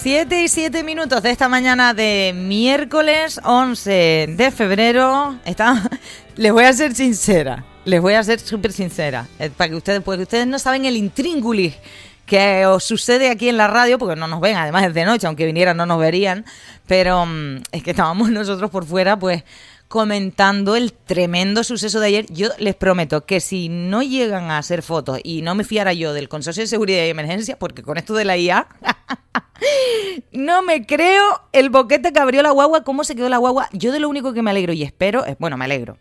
7:07 de esta mañana de miércoles 11 de febrero. Les voy a ser sincera, les voy a ser súper sincera, para que ustedes no saben el intríngulis que os sucede aquí en la radio, porque no nos ven, además es de noche, aunque vinieran no nos verían, pero es que estábamos nosotros por fuera, pues comentando el tremendo suceso de ayer. Yo les prometo que si no llegan a hacer fotos y no me fiara yo del Consorcio de Seguridad y Emergencia, porque con esto de la IA no me creo el boquete que abrió la guagua, cómo se quedó la guagua. Yo de lo único que me alegro y espero, me alegro.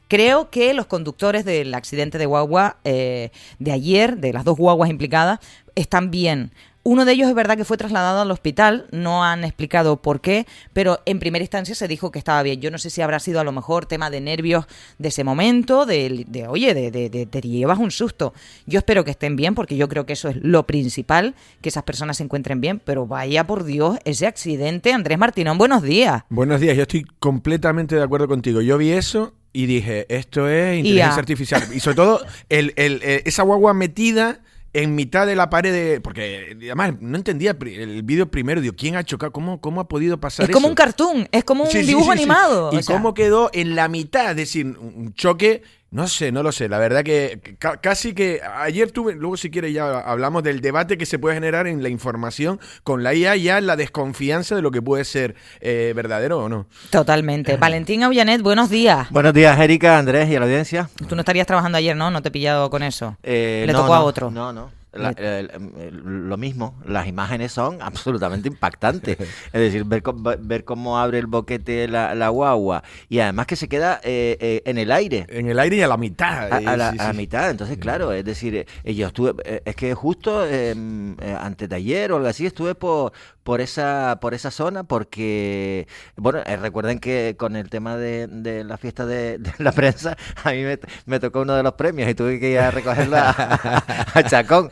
Creo que los conductores del accidente de guagua de ayer, de las dos guaguas implicadas, están bien. Uno de ellos es verdad que fue trasladado al hospital, no han explicado por qué, pero en primera instancia se dijo que estaba bien. Yo no sé si habrá sido a lo mejor tema de nervios de ese momento, te llevas un susto. Yo espero que estén bien, porque yo creo que eso es lo principal, que esas personas se encuentren bien, pero vaya por Dios, ese accidente. Andrés Martinón, buenos días. Buenos días, yo estoy completamente de acuerdo contigo. Yo vi eso y dije, esto es inteligencia artificial. Y sobre todo, esa guagua metida en mitad de la pared porque además no entendía el vídeo primero, digo, ¿quién ha chocado? ¿Cómo ha podido pasar eso? Es como un cartoon, es como un dibujo animado. Sí. Y cómo quedó en la mitad, es decir, un choque, no lo sé, la verdad que casi que ayer luego si quieres ya hablamos del debate que se puede generar en la información con la IA, ya la desconfianza de lo que puede ser verdadero o no. Totalmente. Valentín Aullanet, buenos días. Buenos días, Erika, Andrés y a la audiencia. Tú no estarías trabajando ayer, ¿no? No te he pillado con eso. Le tocó a otro. No. Lo mismo, las imágenes son absolutamente impactantes. Es decir, ver cómo abre el boquete la guagua y además que se queda en el aire. En el aire y a la mitad. A la mitad, entonces claro, es decir, yo estuve, es que justo antes de ayer o algo así estuve por esa zona porque, bueno, recuerden que con el tema de la fiesta de la prensa, a mí me tocó uno de los premios y tuve que ir a recogerla a Chacón.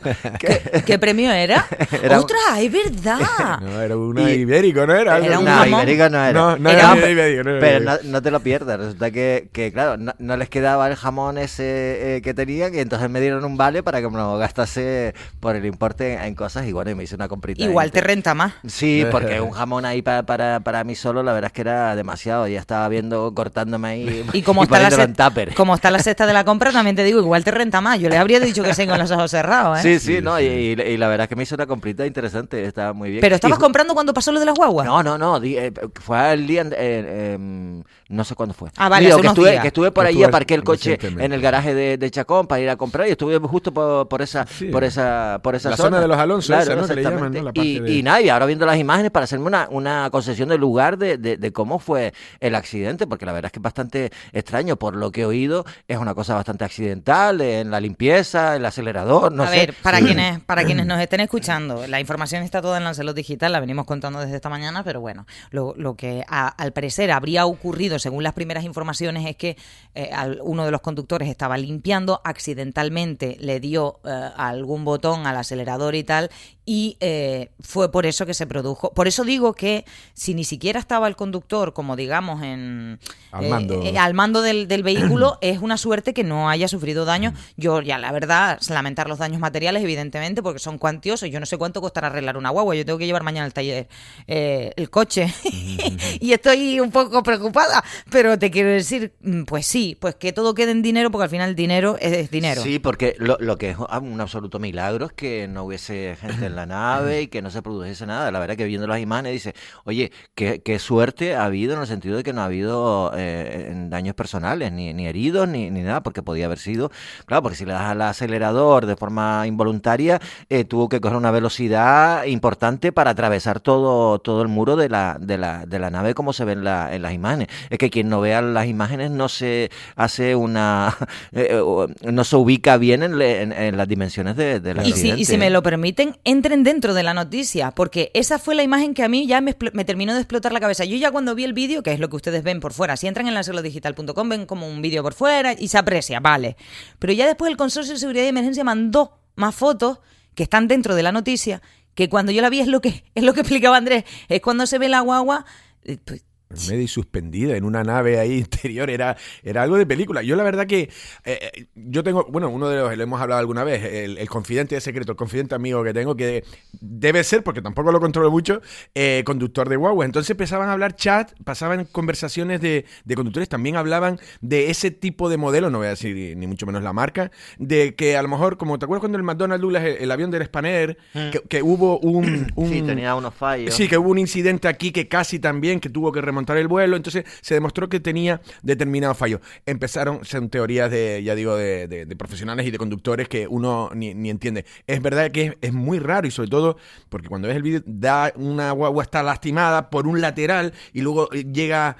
¿Qué premio era? ¡Ostras, es verdad! No, era una ibérico, ¿no era? Era un no, jamón. ibérico no era. No era ibérico. Pero no te lo pierdas. Resulta que claro, no les quedaba el jamón ese que tenían y entonces me dieron un vale para que me lo gastase por el importe en cosas y bueno, y me hice una comprita. Igual te renta más. Sí, porque un jamón ahí para mí solo, la verdad es que era demasiado. Ya estaba cortándome ahí y como está como está la cesta de la compra, también te digo, igual te renta más. Yo les habría dicho que sí con los ojos cerrados, ¿eh? Sí, no, y la verdad es que me hizo una comprita interesante, estaba muy bien. ¿Pero estabas comprando cuando pasó lo de las guaguas? No, fue el día, no sé cuándo fue. Ah, vale, hace unos días. Que estuve por ahí, aparqué el coche en el garaje de Chacón para ir a comprar y estuve justo por esa la zona de los Alonso, claro, esa, ¿no? Que le llaman, ¿no? La parte y nada, y ahora viendo las imágenes para hacerme una concesión del lugar de cómo fue el accidente, porque la verdad es que es bastante extraño, por lo que he oído, es una cosa bastante accidental, en la limpieza, el acelerador, no sé. A ver, para quienes nos estén escuchando, la información está toda en Lancelot Digital, la venimos contando desde esta mañana, pero bueno, lo que al parecer habría ocurrido, según las primeras informaciones, es que uno de los conductores estaba limpiando, accidentalmente le dio algún botón al acelerador y tal, y fue por eso que se produjo. Por eso digo que si ni siquiera estaba el conductor, como digamos, al mando del vehículo, es una suerte que no haya sufrido daño. Yo ya, la verdad, lamentar los daños materiales, evidentemente, porque son cuantiosos. Yo no sé cuánto costará arreglar una guagua. Yo tengo que llevar mañana al taller el coche y estoy un poco preocupada, pero te quiero decir, pues sí, pues que todo quede en dinero, porque al final el dinero es dinero. Sí, porque lo que es un absoluto milagro es que no hubiese gente en la nave y que no se produjese nada. La verdad que viendo las imágenes dice, oye, qué suerte ha habido, en el sentido de que no ha habido daños personales, ni heridos, ni nada, porque podía haber sido, claro, porque si le das al acelerador de forma involuntaria, tuvo que correr una velocidad importante para atravesar todo el muro de la nave, como se ve en las imágenes. Es que quien no vea las imágenes no se hace no se ubica bien en las dimensiones del accidente. Y si me lo permiten, entren dentro de la noticia, porque esa fue la imagen que a mí ya me terminó de explotar la cabeza. Yo ya cuando vi el vídeo, que es lo que ustedes ven por fuera, si entran en lancelotdigital.com ven como un vídeo por fuera y se aprecia, vale. Pero ya después el Consorcio de Seguridad y Emergencia mandó más fotos que están dentro de la noticia, que cuando yo la vi es lo que explicaba Andrés, es cuando se ve la guagua, pues, medio suspendida en una nave ahí interior, era algo de película. Yo la verdad que yo tengo, bueno, uno de los, le hemos hablado alguna vez, el confidente de secreto, el confidente amigo que tengo, que debe ser, porque tampoco lo controlo mucho, conductor de guagua. Entonces empezaban a hablar chat, pasaban conversaciones de conductores, también hablaban de ese tipo de modelo, no voy a decir ni mucho menos la marca, de que a lo mejor, como te acuerdas cuando el McDonnell Douglas, el avión del Spanair, que hubo sí, tenía unos fallos. Sí, que hubo un incidente aquí que casi también, que tuvo que remontar el vuelo, entonces se demostró que tenía determinados fallos. Empezaron, son teorías de, ya digo, de profesionales y de conductores que uno ni entiende. Es verdad que es muy raro, y sobre todo porque cuando ves el vídeo, una guagua está lastimada por un lateral y luego llega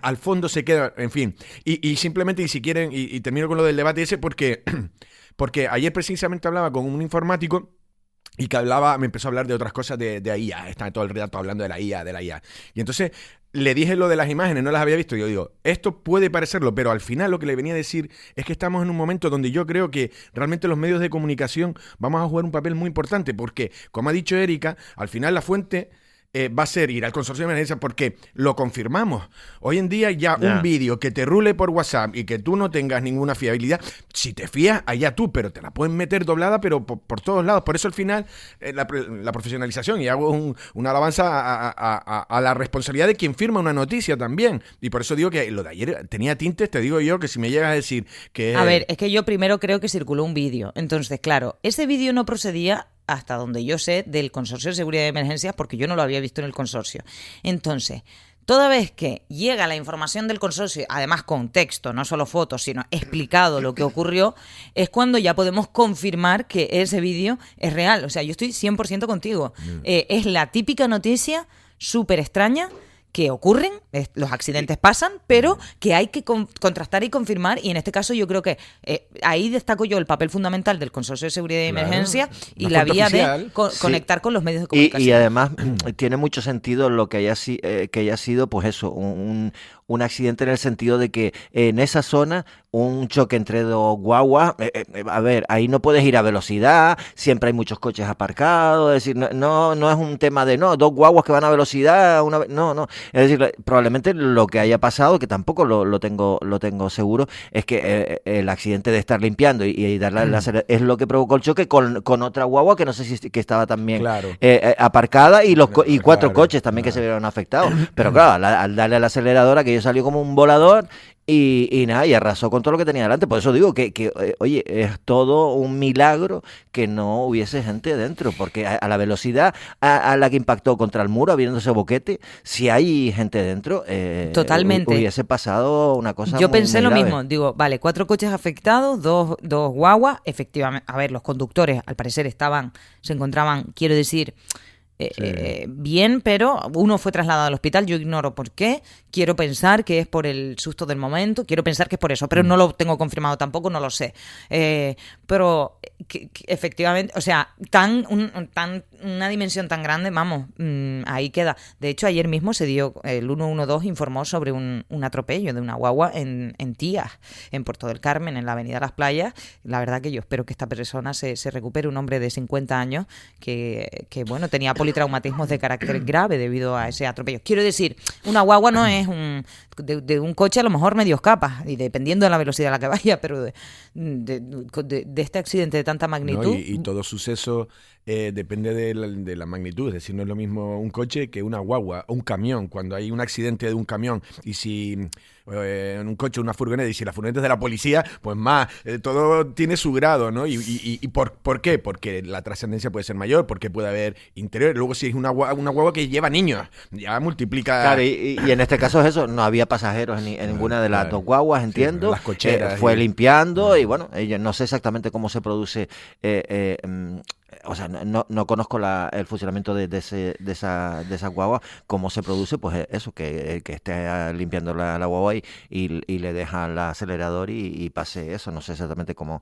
al fondo, se queda, en fin. Y simplemente, y si quieren, y termino con lo del debate ese, porque ayer precisamente hablaba con un informático y que me empezó a hablar de otras cosas de IA, está todo el rato hablando de la IA. Y entonces le dije lo de las imágenes, no las había visto. Yo digo, esto puede parecerlo, pero al final lo que le venía a decir es que estamos en un momento donde yo creo que realmente los medios de comunicación vamos a jugar un papel muy importante, porque, como ha dicho Erika, al final la fuente va a ser ir al consorcio de emergencia, porque lo confirmamos. Hoy en día ya un vídeo que te rule por WhatsApp y que tú no tengas ninguna fiabilidad, si te fías, allá tú, pero te la pueden meter doblada, pero por todos lados. Por eso al final la profesionalización, y hago una alabanza a la responsabilidad de quien firma una noticia también. Y por eso digo que lo de ayer tenía tintes, te digo yo, que si me llegas a decir que... A ver, es que yo primero creo que circuló un vídeo. Entonces, claro, ese vídeo no procedía, hasta donde yo sé, del Consorcio de Seguridad de Emergencias, porque yo no lo había visto en el consorcio. Entonces, toda vez que llega la información del consorcio, además con texto, no solo fotos, sino explicado lo que ocurrió, es cuando ya podemos confirmar que ese vídeo es real. O sea, yo estoy 100% contigo. Es la típica noticia súper extraña que ocurren, los accidentes pasan, pero que hay que contrastar y confirmar, y en este caso yo creo que ahí destaco yo el papel fundamental del Consorcio de Seguridad y Emergencia y la vía de conectar con los medios de comunicación. Y además tiene mucho sentido lo que haya sido, pues eso, un accidente en el sentido de que en esa zona un choque entre dos guaguas, a ver, ahí no puedes ir a velocidad, siempre hay muchos coches aparcados, es decir, no es un tema de dos guaguas que van a velocidad, no, es decir, probablemente lo que haya pasado, que tampoco lo tengo seguro, es que el accidente de estar limpiando y darle la es lo que provocó el choque con otra guagua que no sé si que estaba también aparcada, y cuatro coches también que se vieron afectados, pero claro, al darle al acelerador, aquello salió como un volador y nada, y arrasó con todo lo que tenía delante. Por eso digo que oye, es todo un milagro que no hubiese gente dentro, porque a la velocidad a la que impactó contra el muro, abriéndose boquete, si hay gente dentro, totalmente hubiese pasado una cosa yo muy, pensé muy lo grave. mismo, digo, vale, 4 coches afectados, dos guaguas, efectivamente, a ver, los conductores al parecer se encontraban, quiero decir, bien, pero uno fue trasladado al hospital, yo ignoro por qué, quiero pensar que es por el susto del momento, quiero pensar que es por eso, pero no lo tengo confirmado tampoco, no lo sé, pero que efectivamente, o sea, una dimensión tan grande, vamos, ahí queda. De hecho, ayer mismo se dio, el 112 informó sobre un atropello de una guagua en Tías, en Puerto del Carmen, en la avenida Las Playas. La verdad que yo espero que esta persona se recupere, un hombre de 50 años que bueno, tenía politraumatismos de carácter grave debido a ese atropello. Quiero decir, una guagua no es de un coche, a lo mejor medio escapa, y dependiendo de la velocidad a la que vaya, pero de este accidente de tanta magnitud... No, y todo suceso depende de la magnitud, es decir, no es lo mismo un coche que una guagua o un camión. Cuando hay un accidente de un camión, y si en un coche, una furgoneta, y si la furgoneta es de la policía, pues más, todo tiene su grado, ¿no? ¿Y por qué? Porque la trascendencia puede ser mayor, porque puede haber interior. Luego, si es una guagua que lleva niños, ya multiplica. Claro, y en este caso es eso, no había pasajeros en ninguna de las dos guaguas, entiendo. Sí, las cocheras. Fue limpiando, y bueno, no sé exactamente cómo se produce. O sea, no conozco el funcionamiento de esa guagua, cómo se produce, pues eso, que esté limpiando la guagua y le deja el acelerador y pase eso. No sé exactamente cómo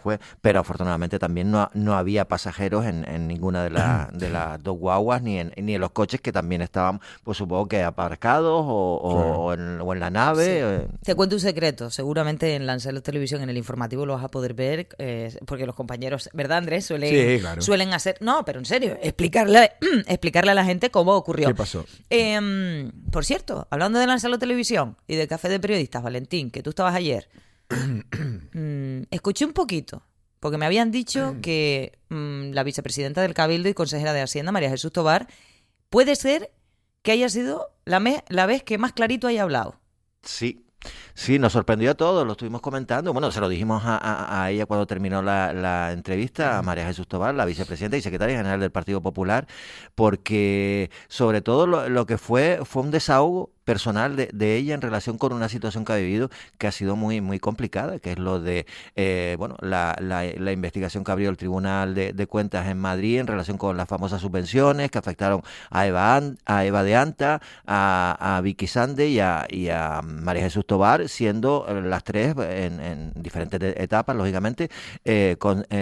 fue, pero afortunadamente también no había pasajeros en ninguna de las dos guaguas, ni en los coches, que también estaban, pues supongo que aparcados o en la nave. Sí. Te cuento un secreto, seguramente en Lanzarote Televisión, en el informativo, lo vas a poder ver, porque los compañeros, ¿verdad, Andrés? Suelen Claro. suelen hacer... No, pero en serio, explicarle a la gente cómo ocurrió. ¿Qué pasó? Por cierto, hablando de Lanzarote Televisión y de Café de Periodistas, Valentín, que tú estabas ayer, escuché un poquito, porque me habían dicho que la vicepresidenta del Cabildo y consejera de Hacienda, María Jesús Tobar, puede ser que haya sido la vez que más clarito haya hablado. Sí. Sí, nos sorprendió a todos, lo estuvimos comentando. Bueno, se lo dijimos a ella cuando terminó la entrevista, a María Jesús Tobar, la vicepresidenta y secretaria general del Partido Popular, porque sobre todo lo que fue un desahogo personal de ella en relación con una situación que ha vivido que ha sido muy, muy complicada, que es lo de la investigación que abrió el Tribunal de Cuentas en Madrid en relación con las famosas subvenciones que afectaron a Eva de Anta, a Vicky Sande y a María Jesús Tobar, siendo las tres en diferentes etapas, lógicamente,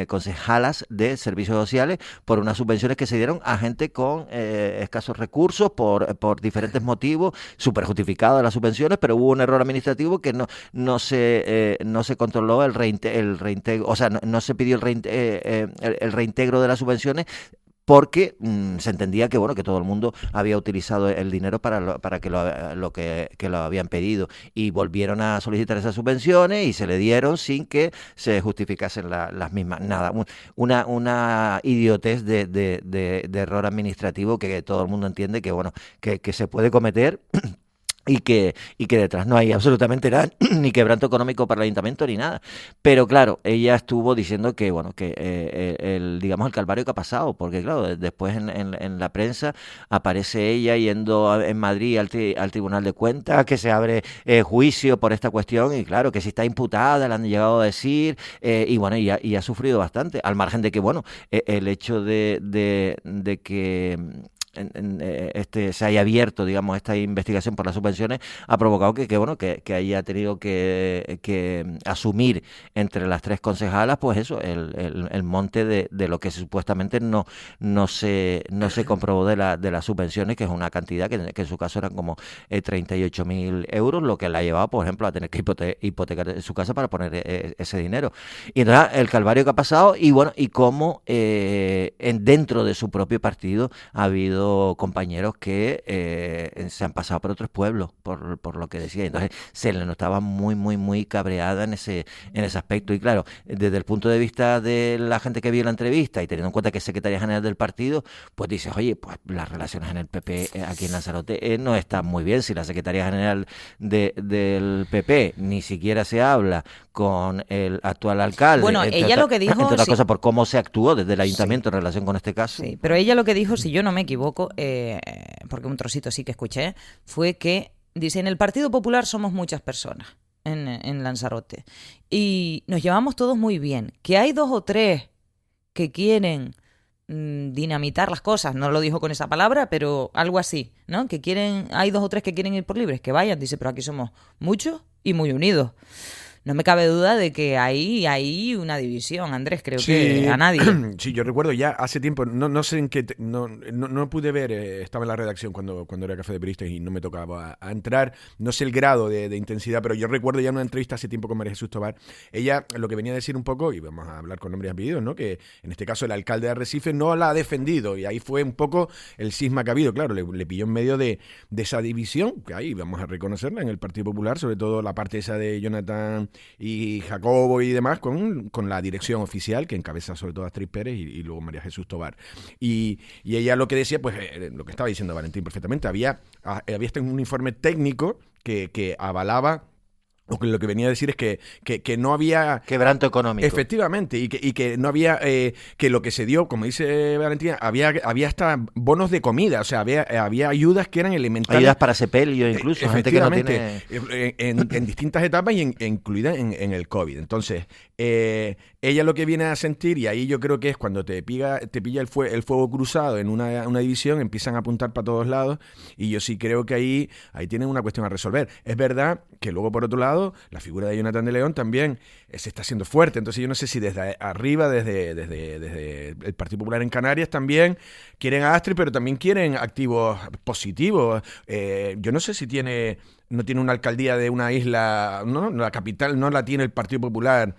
concejalas de servicios sociales por unas subvenciones que se dieron a gente con escasos recursos por diferentes motivos, súper justificado de las subvenciones, pero hubo un error administrativo que no se controló el reintegro, o sea, no se pidió el reintegro de las subvenciones, porque se entendía que que todo el mundo había utilizado el dinero para que lo habían pedido, y volvieron a solicitar esas subvenciones y se le dieron sin que se justificasen las mismas. Nada, una idiotez de error administrativo que todo el mundo entiende que se puede cometer. Y que detrás no hay absolutamente nada, ni quebranto económico para el ayuntamiento ni nada. Pero claro, ella estuvo diciendo que el calvario que ha pasado, porque claro, después en la prensa aparece ella yendo en Madrid al Tribunal de Cuentas, que se abre juicio por esta cuestión, y claro, que si está imputada, le han llegado a decir, y ha sufrido bastante, al margen de que, el hecho de que se haya abierto, digamos, esta investigación por las subvenciones ha provocado que haya tenido que asumir entre las tres concejalas, pues eso, el monte de lo que supuestamente no se comprobó de las subvenciones, que es una cantidad que en su caso eran como 38.000 euros, lo que la ha llevado, por ejemplo, a tener que hipotecar su casa para poner ese dinero. Y entonces el calvario que ha pasado, y cómo dentro de su propio partido ha habido compañeros que se han pasado por otros pueblos, por lo que decía. Entonces se le notaba muy, muy, muy cabreada en ese aspecto. Y claro, desde el punto de vista de la gente que vio la entrevista y teniendo en cuenta que es secretaria general del partido, pues dices, oye, pues las relaciones en el PP aquí en Lanzarote no están muy bien. Si la secretaria general del PP ni siquiera se habla con el actual alcalde. Bueno, ella lo que dijo... Entre otras cosas, por cómo se actuó desde el ayuntamiento en relación con este caso. Sí, pero ella lo que dijo, si yo no me equivoco, porque un trocito sí que escuché, fue que, dice, en el Partido Popular somos muchas personas en Lanzarote y nos llevamos todos muy bien, que hay 2 o 3 que quieren dinamitar las cosas, no lo dijo con esa palabra, pero algo así, ¿no? Hay 2 o 3 que quieren ir por libres, que vayan, dice, pero aquí somos muchos y muy unidos. No me cabe duda de que hay una división, Andrés, creo que a nadie. Sí, yo recuerdo ya hace tiempo, no sé en qué, no pude ver, estaba en la redacción cuando era Café de Periodistas y no me tocaba a entrar, no sé el grado de intensidad, pero yo recuerdo ya una entrevista hace tiempo con María Jesús Tobar, ella lo que venía a decir un poco, y vamos a hablar con nombres y apellidos, ¿no? Que en este caso el alcalde de Arrecife no la ha defendido, y ahí fue un poco el cisma que ha habido, claro, le pilló en medio de esa división, que ahí vamos a reconocerla en el Partido Popular, sobre todo la parte esa de Jonathan y Jacobo y demás, con la dirección oficial que encabeza sobre todo Astrid Pérez y luego María Jesús Tobar. Y ella lo que decía, pues lo que estaba diciendo Valentín perfectamente, había un informe técnico que avalaba. Lo que venía a decir es que no había... Quebranto económico. Efectivamente, y que no había... que lo que se dio, como dice Valentina, había hasta bonos de comida, o sea, había ayudas que eran elementales. Ayudas para sepelio incluso, gente que no tiene... en distintas etapas y incluida en el COVID. Entonces, ella lo que viene a sentir, y ahí yo creo que es cuando te pilla el fuego cruzado en una división, empiezan a apuntar para todos lados, y yo sí creo que ahí tienen una cuestión a resolver. Es verdad que luego, por otro lado, la figura de Jonathan de León también se está haciendo fuerte. Entonces yo no sé si desde arriba, desde el Partido Popular en Canarias también quieren a Astrid, pero también quieren activos positivos. Yo no sé si no tiene una alcaldía de una isla, ¿no? La capital no la tiene el Partido Popular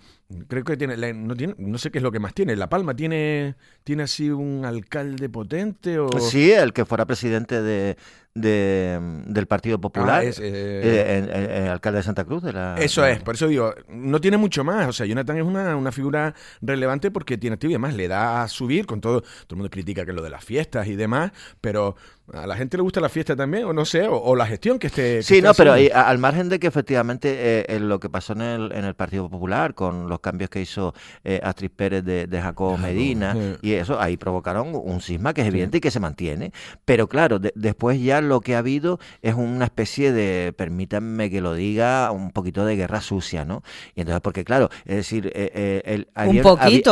Creo que no sé qué es lo que más tiene. La Palma tiene así un alcalde potente o... Sí, el que fuera presidente del Partido Popular, el alcalde de Santa Cruz. Eso es, por eso digo, no tiene mucho más. O sea, Jonathan es una figura relevante porque tiene actividad, además le da a subir con todo el mundo critica que es lo de las fiestas y demás, pero a la gente le gusta la fiesta también, o no sé, o la gestión que esté... Sí, no, pero al margen de que efectivamente lo que pasó en el Partido Popular con los cambios que hizo Astrid Pérez de Jacobo Medina y eso, ahí provocaron un cisma que es evidente y que se mantiene, pero claro, después ya lo que ha habido es una especie de, permítanme que lo diga, un poquito de guerra sucia, ¿no? Y entonces, porque claro, es decir...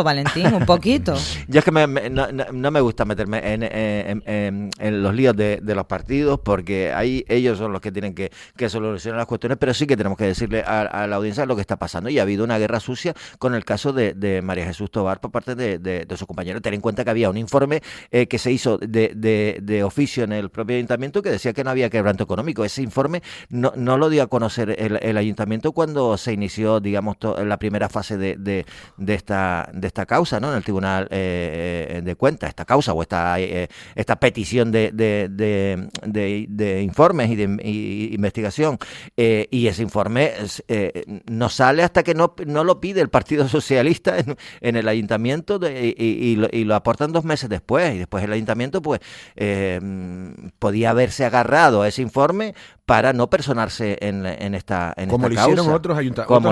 Valentín, un poquito. Yo es que no me gusta meterme en los líos de los partidos, porque ahí ellos son los que tienen que solucionar las cuestiones, pero sí que tenemos que decirle a la audiencia lo que está pasando, y ha habido una guerra sucia con el caso de María Jesús Tobar por parte de sus compañeros. Ten en cuenta que había un informe que se hizo de oficio en el propio ayuntamiento que decía que no había quebranto económico. Ese informe no lo dio a conocer el ayuntamiento cuando se inició, digamos, la primera fase de esta causa, ¿no? En el Tribunal de Cuentas, esta causa o esta petición de informes y de investigación, y ese informe no sale hasta que no lo pide el Partido Socialista en el ayuntamiento y lo aportan 2 meses después, y después el ayuntamiento pues podía haberse agarrado a ese informe para no personarse en esta causa. Como lo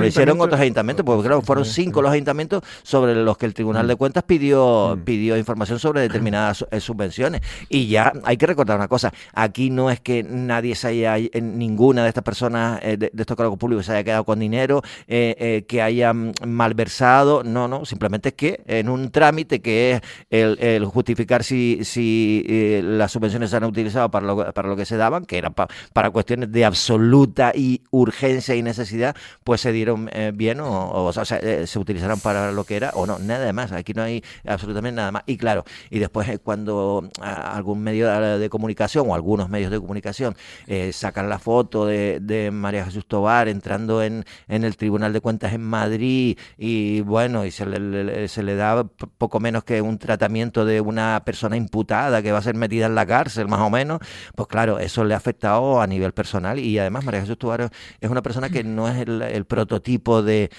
hicieron otros ayuntamientos, porque claro, fueron 5 los ayuntamientos sobre los que el Tribunal de Cuentas pidió información sobre determinadas subvenciones. Y ya hay que recordar una cosa, aquí no es que ninguna de estas personas de estos cargos públicos se haya quedado con dinero, que hayan malversado, no, simplemente es que en un trámite que es el justificar si las subvenciones se han utilizado para lo que se daban, que era para cuestiones de absoluta y urgencia y necesidad, pues se dieron bien o sea, se utilizaron para lo que era o no, nada más. Aquí no hay absolutamente nada más. Y claro, y después cuando algún medio de comunicación o algunos medios de comunicación sacan la foto de María Jesús Tobar entrando en el Tribunal de Cuentas en Madrid y bueno, y se le da poco menos que un tratamiento de una persona imputada que va a ser metida en la cárcel, más o menos, pues claro, eso le ha afectado a nivel personal. Y además María Jesús Tobar es una persona que no es el prototipo de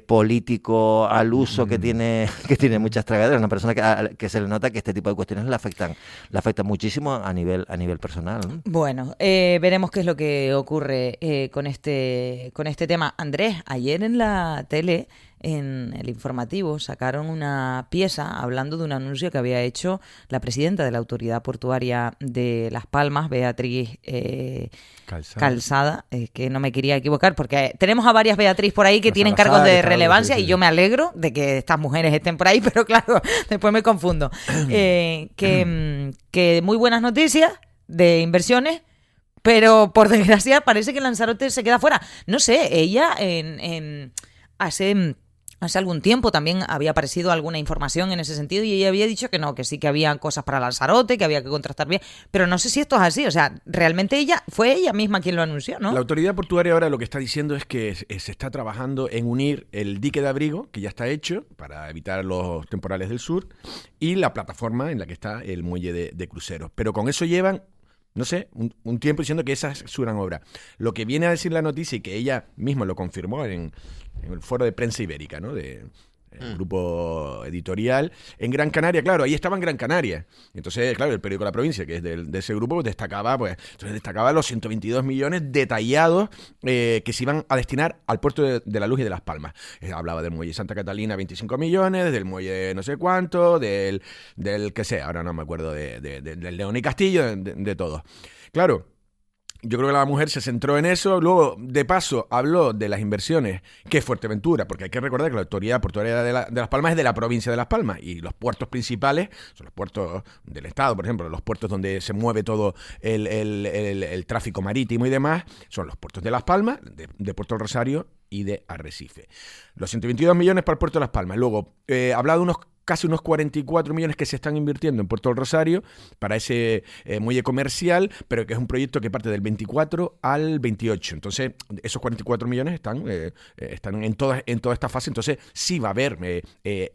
político al uso que tiene muchas tragaderas, una persona que se le nota que este tipo de cuestiones le afectan muchísimo a nivel personal, ¿no? Bueno, veremos qué es lo que ocurre con este tema. Andrés, ayer en la tele, en el informativo, sacaron una pieza hablando de un anuncio que había hecho la presidenta de la Autoridad Portuaria de Las Palmas, Beatriz Calzada, que no me quería equivocar, porque tenemos a varias Beatriz por ahí que tienen cargos de relevancia, y yo me alegro de que estas mujeres estén por ahí, pero claro, después me confundo. Que muy buenas noticias de inversiones, pero por desgracia parece que Lanzarote se queda fuera. No sé, ella hace algún tiempo también había aparecido alguna información en ese sentido y ella había dicho que no, que sí que había cosas para Lanzarote, que había que contrastar bien, pero no sé si esto es así. O sea, realmente fue ella misma quien lo anunció, ¿no? La autoridad portuaria ahora lo que está diciendo es que se está trabajando en unir el dique de abrigo, que ya está hecho para evitar los temporales del sur, y la plataforma en la que está el muelle de cruceros. Pero con eso llevan, no sé, un tiempo diciendo que esa es su gran obra. Lo que viene a decir la noticia, y que ella misma lo confirmó en el foro de prensa ibérica, ¿no? El grupo editorial en Gran Canaria, claro, ahí estaba en Gran Canaria. Entonces, claro, el periódico La Provincia, que es de ese grupo, destacaba los 122 millones detallados que se iban a destinar al puerto de La Luz y de Las Palmas. Hablaba del muelle Santa Catalina, 25 millones, del muelle no sé cuánto, del que sea, ahora no me acuerdo, del León y Castillo, de todo. Claro, yo creo que la mujer se centró en eso. Luego, de paso, habló de las inversiones que es Fuerteventura, porque hay que recordar que la Autoridad Portuaria de Las Palmas es de la provincia de Las Palmas, y los puertos principales son los puertos del Estado, por ejemplo, los puertos donde se mueve todo el tráfico marítimo y demás, son los puertos de Las Palmas, de Puerto del Rosario y de Arrecife. Los 122 millones para el puerto de Las Palmas. Luego, hablado de casi unos 44 millones que se están invirtiendo en Puerto del Rosario para ese muelle comercial, pero que es un proyecto que parte del 24 al 28. Entonces, esos 44 millones están en toda esta fase. Entonces, sí va a haber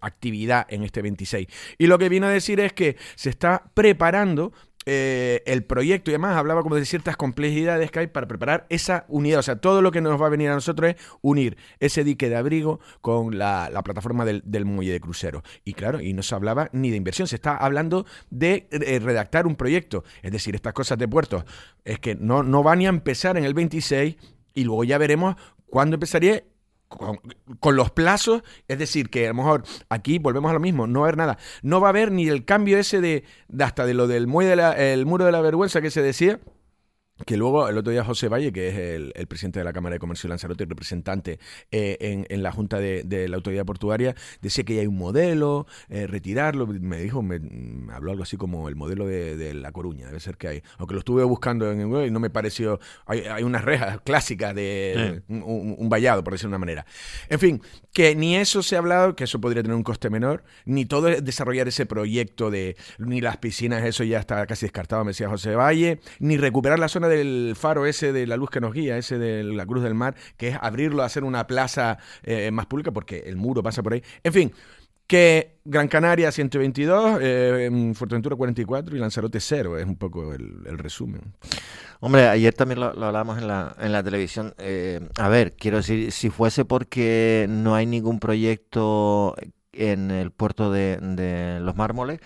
actividad en este 26. Y lo que viene a decir es que se está preparando el proyecto, y además hablaba como de ciertas complejidades que hay para preparar esa unidad. O sea, todo lo que nos va a venir a nosotros es unir ese dique de abrigo con la plataforma del muelle de cruceros. Y claro, y no se hablaba ni de inversión, se está hablando de redactar un proyecto. Es decir, estas cosas de puertos es que no van ni a empezar en el 26 y luego ya veremos cuándo empezaría. Con los plazos, es decir, que a lo mejor aquí volvemos a lo mismo, no va a haber nada, no va a haber ni el cambio ese hasta de lo del muelle el muro de la vergüenza que se decía, que luego el otro día José Valle, que es el presidente de la Cámara de Comercio de Lanzarote, representante en la Junta de la Autoridad Portuaria, decía que ya hay un modelo, retirarlo, me habló algo así como el modelo de La Coruña, debe ser que hay, aunque lo estuve buscando en Google y no me pareció, hay unas rejas clásicas de un vallado, por decirlo de una manera. En fin, que ni eso se ha hablado, que eso podría tener un coste menor, ni todo desarrollar ese proyecto ni las piscinas, eso ya está casi descartado, me decía José Valle, ni recuperar la zona del faro ese de la luz que nos guía, ese de la Cruz del Mar, que es abrirlo, hacer una plaza más pública, porque el muro pasa por ahí. En fin, que Gran Canaria 122, Fuerteventura 44 y Lanzarote 0, es un poco el resumen. Hombre, ayer también lo hablábamos en la televisión. A ver, quiero decir, si fuese porque no hay ningún proyecto en el puerto de Los Mármoles,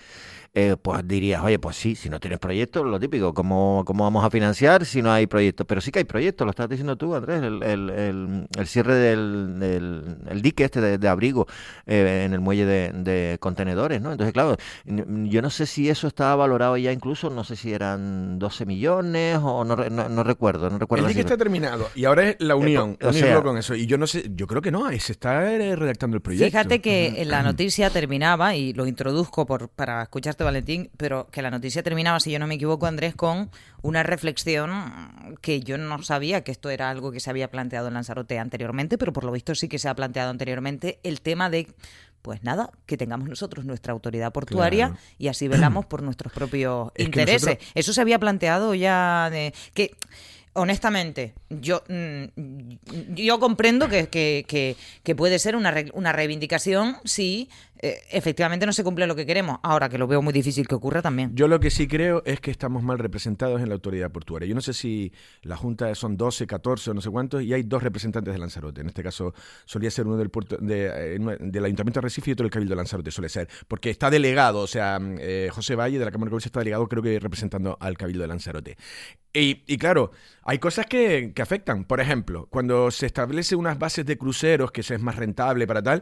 pues dirías, oye, pues sí, si no tienes proyectos, lo típico, ¿cómo vamos a financiar si no hay proyectos? Pero sí que hay proyectos, lo estás diciendo tú, Andrés, el cierre del dique este de abrigo en el muelle de contenedores, ¿no? Entonces, claro, yo no sé si eso estaba valorado ya incluso, no sé si eran 12 millones o no recuerdo. El dique está terminado y ahora es la unión, unirlo con eso. Y yo no sé, yo creo que no, se está redactando el proyecto. Fíjate que la noticia terminaba, y lo introduzco para escucharte, Valentín, pero que la noticia terminaba, si yo no me equivoco, Andrés, con una reflexión que yo no sabía que esto era algo que se había planteado en Lanzarote anteriormente, pero por lo visto sí que se ha planteado anteriormente, el tema de, pues nada, que tengamos nosotros nuestra autoridad portuaria, claro, y así velamos por nuestros propios intereses. Eso se había planteado ya que... Honestamente, yo comprendo que puede ser una reivindicación si efectivamente no se cumple lo que queremos. Ahora, que lo veo muy difícil que ocurra también. Yo lo que sí creo es que estamos mal representados en la autoridad portuaria. Yo no sé si la Junta son 12, 14 o no sé cuántos, y hay 2 representantes de Lanzarote. En este caso solía ser uno del puerto del Ayuntamiento de Recife y otro del Cabildo de Lanzarote, suele ser. Porque está delegado, o sea, José Valle de la Cámara de Comercio está delegado, creo que representando al Cabildo de Lanzarote. Y claro, hay cosas que afectan. Por ejemplo, cuando se establece unas bases de cruceros, que eso es más rentable para tal,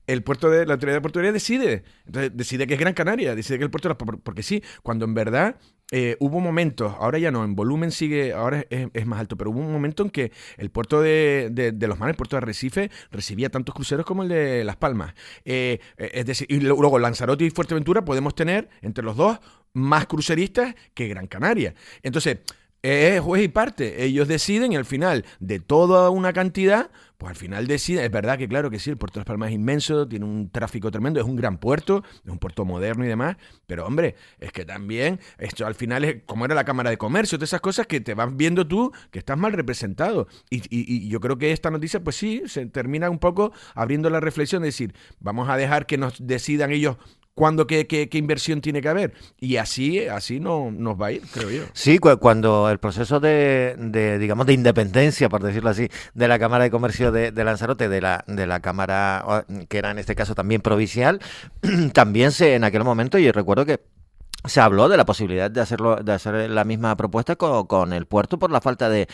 la autoridad portuaria decide que es Gran Canaria, decide que el puerto, porque sí, cuando en verdad hubo momentos, ahora ya no, en volumen sigue, ahora es más alto, pero hubo un momento en que el puerto de Los Mares, el puerto de Arrecife, recibía tantos cruceros como el de Las Palmas. Es decir, y luego Lanzarote y Fuerteventura podemos tener entre los dos más cruceristas que Gran Canaria. Entonces, es juez y parte. Ellos deciden y al final de toda una cantidad, pues al final deciden. Es verdad que claro que sí, el puerto de Las Palmas es inmenso, tiene un tráfico tremendo, es un gran puerto, es un puerto moderno y demás, pero hombre, es que también esto al final es como era la Cámara de Comercio, todas esas cosas que te vas viendo tú que estás mal representado. Y yo creo que esta noticia, pues sí, se termina un poco abriendo la reflexión de decir, vamos a dejar que nos decidan ellos cuándo qué inversión tiene que haber, y así no nos va a ir, creo yo. Sí, cuando el proceso de digamos de independencia, por decirlo así, de la Cámara de Comercio de Lanzarote, de la Cámara que era en este caso también provincial, también en aquel momento yo recuerdo que se habló de la posibilidad de hacer la misma propuesta con el puerto por la falta de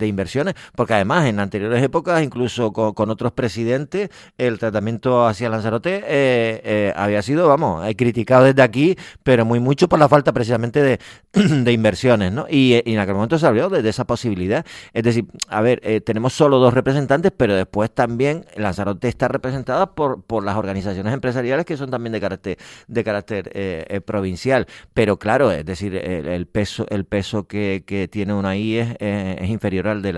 inversiones, porque además en anteriores épocas, incluso con otros presidentes, el tratamiento hacia Lanzarote había sido, criticado desde aquí, pero muy mucho por la falta precisamente de inversiones, ¿no? Y en aquel momento se habló de esa posibilidad. Es decir, a ver, tenemos solo 2 representantes, pero después también Lanzarote está representada por las organizaciones empresariales que son también de carácter provincial. Pero claro, es decir, el peso que tiene uno ahí es inferior al de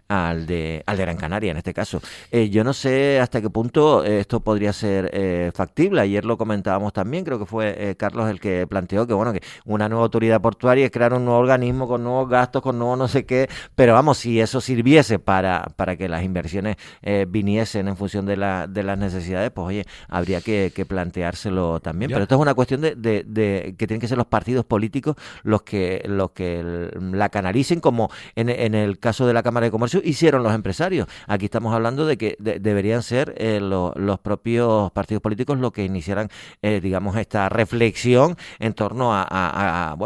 de Gran Canaria en este caso. Yo no sé hasta qué punto esto podría ser factible. Ayer lo comentábamos también, creo que fue Carlos el que planteó que bueno, que una nueva autoridad portuaria es crear un nuevo organismo con nuevos gastos, con nuevo no sé qué, pero vamos, si eso sirviese para que las inversiones viniesen en función de las necesidades, pues oye, habría que planteárselo también. Pero esto es una cuestión de que tienen que ser los partidos políticos los que la canalicen, como en el caso de la Cámara de Comercio hicieron los empresarios. Aquí estamos hablando de que deberían ser los propios partidos políticos los que iniciaran, digamos, esta reflexión en torno a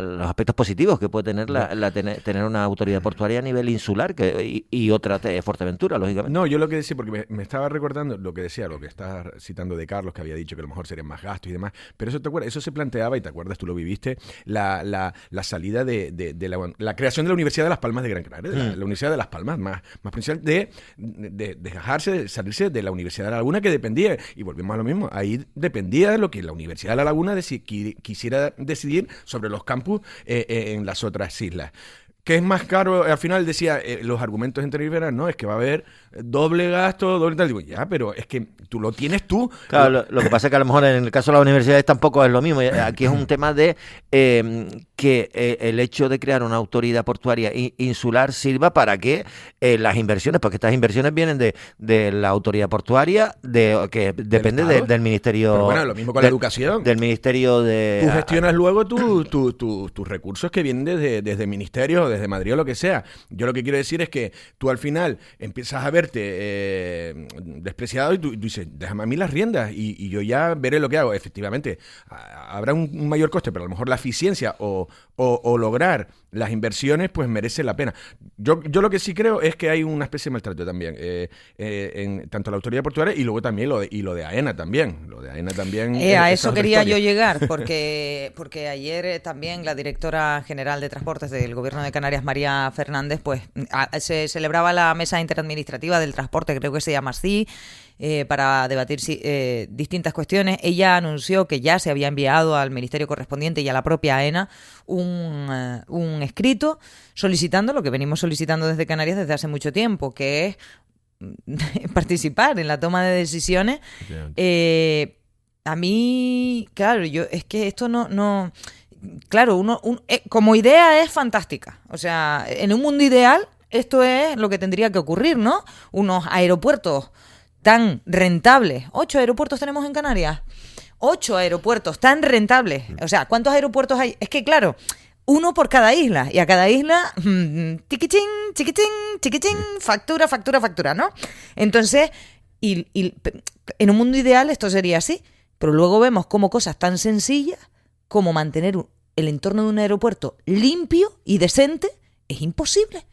los aspectos positivos que puede tener tener una autoridad portuaria a nivel insular y otra de Fuerteventura, lógicamente. No, yo lo que decía, porque me estaba recordando lo que estaba citando de Carlos, que había dicho que a lo mejor serían más gastos y demás, pero eso te acuerdas, eso se planteaba, y te acuerdas, tú lo viviste, la salida de la creación de la Universidad de Las Palmas de Gran Canaria, la Universidad de Las Palmas, más principal, de salirse de la Universidad de La Laguna, que dependía, y volvemos a lo mismo, ahí dependía de lo que la Universidad de La Laguna quisiera decidir sobre los campus en las otras islas. ¿Qué es más caro? Al final decía, los argumentos anteriores eran, no, es que va a haber doble gasto, doble tal. Digo, ya, pero es que tú lo tienes tú. Claro, lo que pasa es que a lo mejor en el caso de las universidades tampoco es lo mismo. Aquí es un tema de que el hecho de crear una autoridad portuaria insular sirva para que las inversiones, porque estas inversiones vienen de la autoridad portuaria, que depende del ministerio. Pero bueno, lo mismo con la educación. Del ministerio de. Tú gestionas luego tus recursos que vienen desde el ministerio, desde Madrid o lo que sea. Yo lo que quiero decir es que tú al final empiezas a verte despreciado y tú dices, déjame a mí las riendas y yo ya veré lo que hago. Efectivamente, habrá un mayor coste, pero a lo mejor la eficiencia o lograr las inversiones pues merece la pena. Yo lo que sí creo es que hay una especie de maltrato también en tanto la autoridad portuaria y luego también lo de AENA también. Lo de AENA también. A eso quería yo llegar, porque ayer también la directora general de Transportes del Gobierno de Canarias, María Fernández, pues se celebraba la mesa interadministrativa del transporte, creo que se llama así, para debatir distintas cuestiones. Ella anunció que ya se había enviado al ministerio correspondiente y a la propia AENA un escrito solicitando lo que venimos solicitando desde Canarias desde hace mucho tiempo, que es participar en la toma de decisiones. A mí, claro, es que esto no claro, como idea es fantástica. O sea, en un mundo ideal esto es lo que tendría que ocurrir, ¿no? Unos aeropuertos tan rentables. 8 aeropuertos tenemos en Canarias. 8 aeropuertos tan rentables. O sea, ¿cuántos aeropuertos hay? Es que, claro, uno por cada isla. Y a cada isla, tiquitín, chiquitín, chiquitín, factura, ¿no? Entonces, y en un mundo ideal esto sería así. Pero luego vemos cómo cosas tan sencillas como mantener el entorno de un aeropuerto limpio y decente es imposible.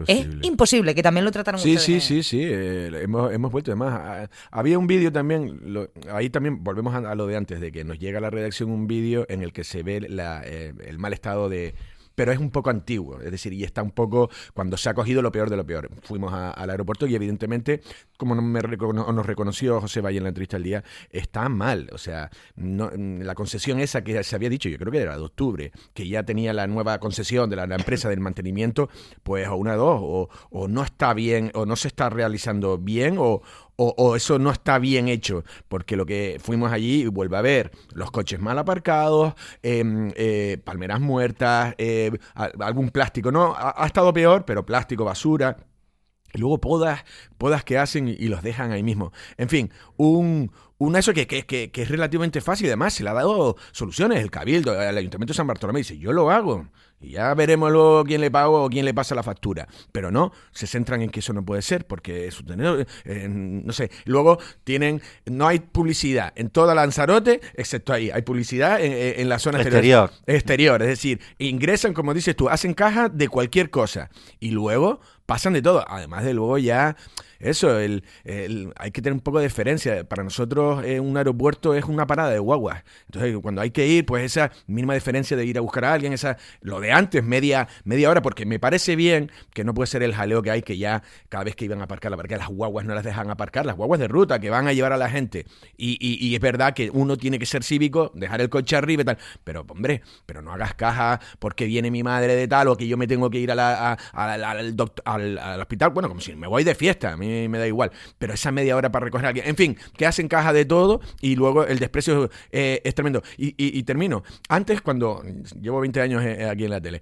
Es imposible, que también lo trataron ustedes. Sí. Hemos vuelto. Además, había un vídeo también, ahí también volvemos a lo de antes, de que nos llega a la redacción un vídeo en el que se ve el mal estado de... Pero es un poco antiguo, es decir, y está un poco cuando se ha cogido lo peor de lo peor. Fuimos al aeropuerto y evidentemente, como nos reconoció José Valle en la entrevista del día, está mal. O sea, la concesión esa que se había dicho, yo creo que era de octubre, que ya tenía la nueva concesión de la empresa del mantenimiento, pues o una de dos, o no está bien, o no se está realizando bien, o eso no está bien hecho, porque lo que fuimos allí, vuelve a ver los coches mal aparcados, palmeras muertas, algún plástico, no, ha estado peor, pero plástico, basura, y luego podas que hacen y los dejan ahí mismo. En fin, eso que es relativamente fácil, además se le ha dado soluciones, el Cabildo, el Ayuntamiento de San Bartolomé dice, yo lo hago. Y ya veremos luego quién le paga o quién le pasa la factura. Pero no, se centran en que eso no puede ser, porque es no sé. Luego no hay publicidad en toda Lanzarote, excepto ahí. Hay publicidad en la zona exterior. Es decir, ingresan, como dices tú, hacen caja de cualquier cosa. Y luego pasan de todo. Además de luego ya... Eso, hay que tener un poco de deferencia. Para nosotros un aeropuerto es una parada de guaguas. Entonces, cuando hay que ir, pues esa mínima diferencia de ir a buscar a alguien, lo de antes, media hora, porque me parece bien que no puede ser el jaleo que hay, que ya cada vez que iban a aparcar, las guaguas no las dejan aparcar, las guaguas de ruta que van a llevar a la gente. Y es verdad que uno tiene que ser cívico, dejar el coche arriba y tal. Pero, hombre, pero no hagas caja porque viene mi madre de tal o que yo me tengo que ir al hospital. Bueno, como si me voy de fiesta, a mí me da igual. Pero esa media hora para recoger a alguien. En fin, que hacen caja de todo y luego el desprecio es tremendo. Y termino. Antes, cuando llevo 20 años aquí en la tele,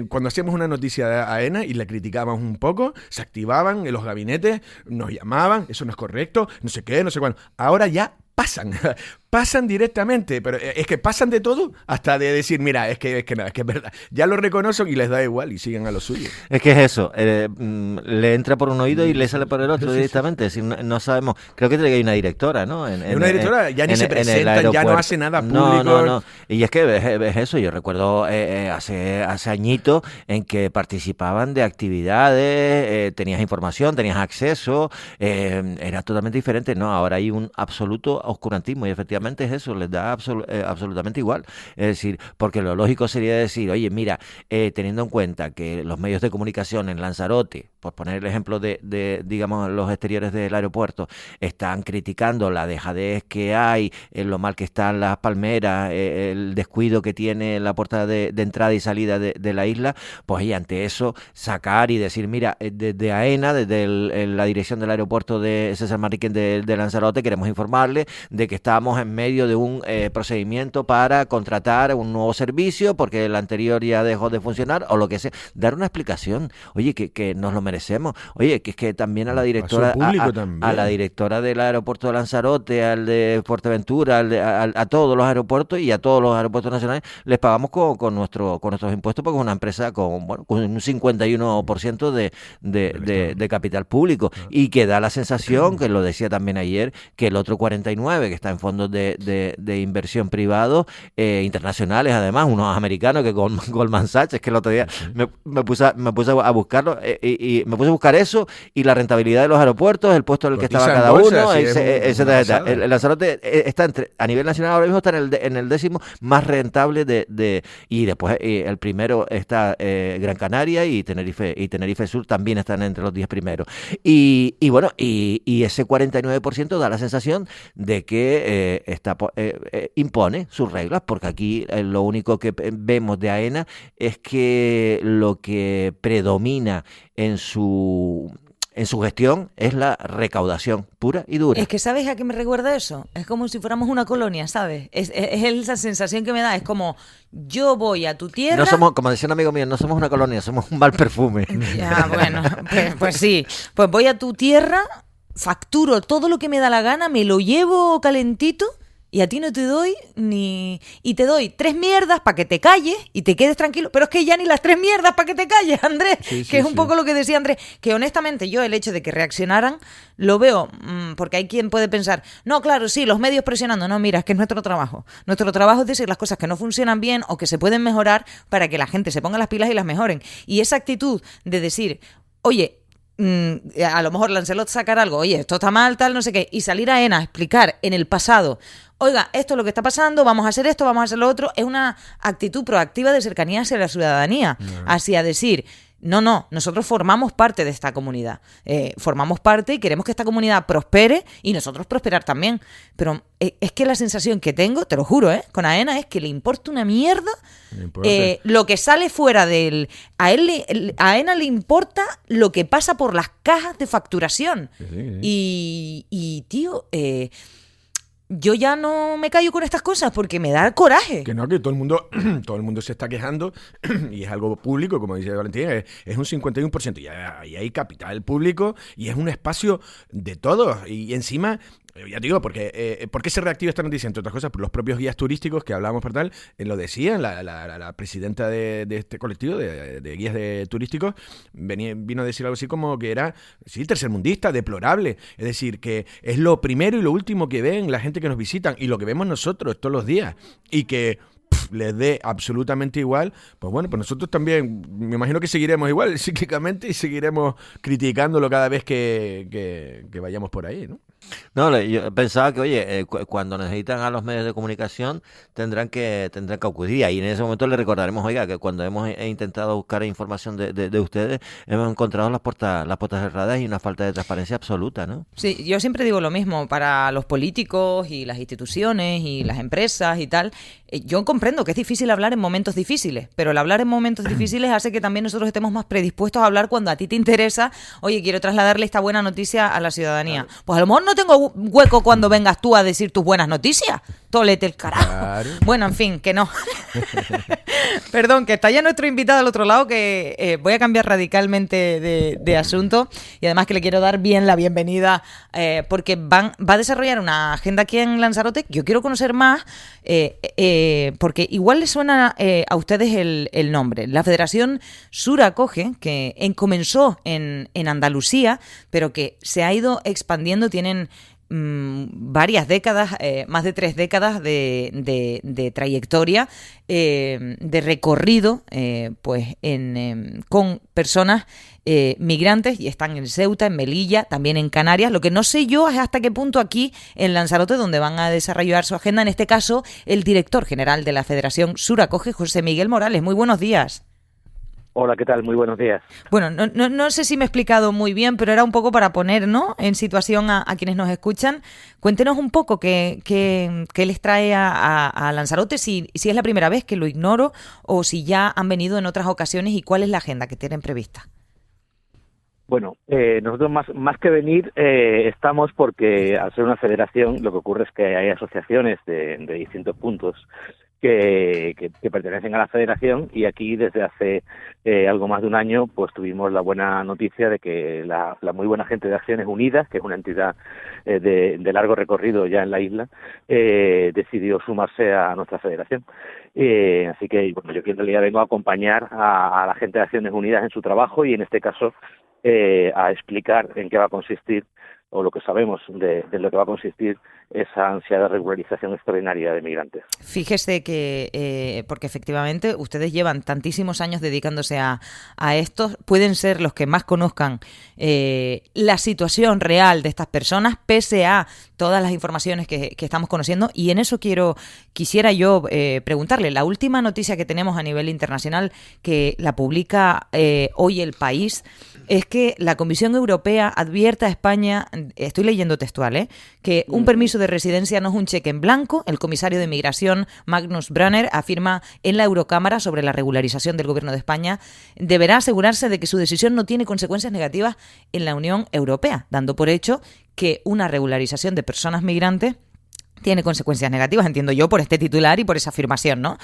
cuando hacíamos una noticia de AENA y la criticábamos un poco, se activaban en los gabinetes, nos llamaban, eso no es correcto, no sé qué, no sé cuándo. Ahora ya pasan directamente, pero es que pasan de todo hasta de decir, mira, es que nada, es que es verdad. Ya lo reconocen y les da igual y siguen a lo suyo. Es que es eso, le entra por un oído y le sale por el otro directamente. Si no sabemos, creo que hay una directora, ¿no? Una directora, ya ni se presenta, ya no hace nada público. No. Y es que es eso, yo recuerdo hace añitos en que participaban de actividades, tenías información, tenías acceso, era totalmente diferente. No, ahora hay un absoluto oscurantismo y efectivamente es eso, les da absolutamente igual. Es decir, porque lo lógico sería decir, oye, mira, teniendo en cuenta que los medios de comunicación en Lanzarote, por poner el ejemplo de digamos, los exteriores del aeropuerto, están criticando la dejadez que hay, lo mal que están las palmeras, el descuido que tiene la puerta de entrada y salida de la isla, pues y ante eso sacar y decir, mira, desde AENA, desde la dirección del aeropuerto de César Marriquén de Lanzarote, queremos informarle de que estamos en medio de un procedimiento para contratar un nuevo servicio porque el anterior ya dejó de funcionar o lo que sea. Dar una explicación. Oye, que nos lo merecemos. Oye, que es que también a la directora a la directora del aeropuerto de Lanzarote, al de Fuerteventura, a todos los aeropuertos y a todos los aeropuertos nacionales les pagamos con nuestros impuestos porque es una empresa con un 51% de capital público y que da la sensación, que lo decía también ayer, que el otro 49% que está en fondos de inversión privados internacionales, además, unos americanos que Goldman Sachs, es que el otro día me puse a buscarlo y me puse a buscar eso y la rentabilidad de los aeropuertos, el puesto en el que estaba cada uno, etcétera. El Lanzarote está a nivel nacional ahora mismo está en el 10º más rentable y después el primero está Gran Canaria y Tenerife Sur también están entre los 10 primeros. Y bueno, y ese 49% da la sensación de que impone sus reglas, porque aquí lo único que vemos de AENA es que lo que predomina en su gestión es la recaudación pura y dura. Es que, ¿sabes a qué me recuerda eso? Es como si fuéramos una colonia, ¿sabes? Es esa sensación que me da. Es como, yo voy a tu tierra... No somos, como decía un amigo mío, no somos una colonia, somos un mal perfume. Ya, bueno, pues sí. Pues voy a tu tierra, facturo todo lo que me da la gana, me lo llevo calentito... Y a ti no te doy ni... Y te doy 3 mierdas para que te calles y te quedes tranquilo. Pero es que ya ni las 3 mierdas para que te calles, Andrés. Sí, que es un poco lo que decía Andrés. Que honestamente yo el hecho de que reaccionaran lo veo... porque hay quien puede pensar... No, claro, sí, los medios presionando. No, mira, es que es nuestro trabajo. Nuestro trabajo es decir las cosas que no funcionan bien o que se pueden mejorar para que la gente se ponga las pilas y las mejoren. Y esa actitud de decir... Oye... a lo mejor Lancelot sacar algo, oye, esto está mal, tal, no sé qué, y salir a ENA a explicar en el pasado, oiga, esto es lo que está pasando, vamos a hacer esto, vamos a hacer lo otro, es una actitud proactiva de cercanía hacia la ciudadanía, hacia decir, no, nosotros formamos parte de esta comunidad, formamos parte y queremos que esta comunidad prospere y nosotros prosperar también, pero es que la sensación que tengo, te lo juro, con AENA es que le importa una mierda lo que sale fuera del... A AENA le importa lo que pasa por las cajas de facturación. Sí. Y tío... yo ya no me callo con estas cosas porque me da coraje. Que no, que todo el mundo se está quejando y es algo público, como dice Valentín, es un 51%. Y ahí hay capital público y es un espacio de todos. Y encima, ya te digo, porque ¿por qué se reactiva esta noticia? Entre otras cosas, por los propios guías turísticos que hablábamos por tal, lo decían, la presidenta de este colectivo de guías turísticos vino a decir algo así como que era, sí, tercermundista, deplorable. Es decir, que es lo primero y lo último que ven la gente que nos visitan y lo que vemos nosotros todos los días y que les dé absolutamente igual, pues bueno, pues nosotros también me imagino que seguiremos igual cíclicamente y seguiremos criticándolo cada vez que vayamos por ahí, ¿no? No, yo pensaba que, oye, cuando necesitan a los medios de comunicación tendrán que acudir. Y en ese momento le recordaremos, oiga, que cuando hemos intentado buscar información de ustedes, hemos encontrado las puertas cerradas y una falta de transparencia absoluta, ¿no? Sí, yo siempre digo lo mismo para los políticos y las instituciones y las empresas y tal. Yo comprendo que es difícil hablar en momentos difíciles, pero el hablar en momentos difíciles hace que también nosotros estemos más predispuestos a hablar cuando a ti te interesa. Oye, quiero trasladarle esta buena noticia a la ciudadanía. Claro. Pues a lo mejor no tengo hueco cuando vengas tú a decir tus buenas noticias. Tólete el carajo. Claro. Bueno, en fin, que no. Perdón, que está ya nuestro invitado al otro lado, que voy a cambiar radicalmente de asunto y además que le quiero dar bien la bienvenida porque va a desarrollar una agenda aquí en Lanzarote. Yo quiero conocer más porque igual les suena a ustedes el nombre. La Federación Sur Acoge, que comenzó en Andalucía, pero que se ha ido expandiendo, tienen varias décadas, más de 3 décadas de trayectoria, de recorrido, pues con personas migrantes, y están en Ceuta, en Melilla, también en Canarias. Lo que no sé yo es hasta qué punto aquí en Lanzarote, donde van a desarrollar su agenda, en este caso el director general de la Federación Sur Acoge, José Miguel Morales. Muy buenos días. Hola, ¿qué tal? Muy buenos días. Bueno, no sé si me he explicado muy bien, pero era un poco para poner, ¿no?, en situación a quienes nos escuchan. Cuéntenos un poco qué les trae a Lanzarote, si es la primera vez, que lo ignoro, o si ya han venido en otras ocasiones, y cuál es la agenda que tienen prevista. Bueno, nosotros más que venir estamos porque al ser una federación lo que ocurre es que hay asociaciones de distintos puntos que pertenecen a la federación, y aquí desde hace algo más de un año pues tuvimos la buena noticia de que la muy buena gente de Acciones Unidas, que es una entidad de largo recorrido ya en la isla, decidió sumarse a nuestra federación. Así que bueno, yo en realidad vengo a acompañar a la gente de Acciones Unidas en su trabajo, y en este caso a explicar en qué va a consistir, o lo que sabemos de lo que va a consistir esa ansiada regularización extraordinaria de migrantes. Fíjese que, porque efectivamente ustedes llevan tantísimos años dedicándose a esto, pueden ser los que más conozcan la situación real de estas personas, pese a todas las informaciones que estamos conociendo, y en eso quisiera yo preguntarle. La última noticia que tenemos a nivel internacional, que la publica hoy El País, es que la Comisión Europea advierte a España, estoy leyendo textual, que un permiso de residencia no es un cheque en blanco. El comisario de Migración, Magnus Brunner, afirma en la Eurocámara sobre la regularización del Gobierno de España, deberá asegurarse de que su decisión no tiene consecuencias negativas en la Unión Europea, dando por hecho que una regularización de personas migrantes tiene consecuencias negativas, entiendo yo, por este titular y por esa afirmación, ¿no?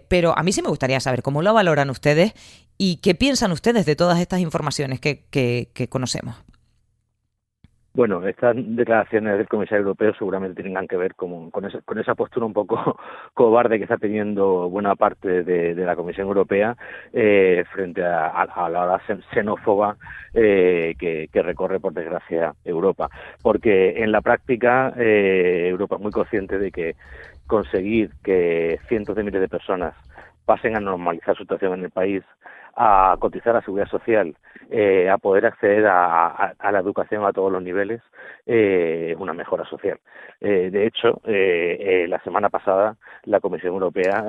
Pero a mí sí me gustaría saber cómo lo valoran ustedes y qué piensan ustedes de todas estas informaciones que conocemos. Bueno, estas declaraciones del comisario europeo seguramente tengan que ver con esa postura un poco cobarde que está teniendo buena parte de la Comisión Europea frente a la ola xenófoba que recorre, por desgracia, Europa. Porque en la práctica Europa es muy consciente de que conseguir que cientos de miles de personas pasen a normalizar su situación en el país, a cotizar a la seguridad social, a poder acceder a la educación a todos los niveles, es una mejora social. De hecho, la semana pasada la Comisión Europea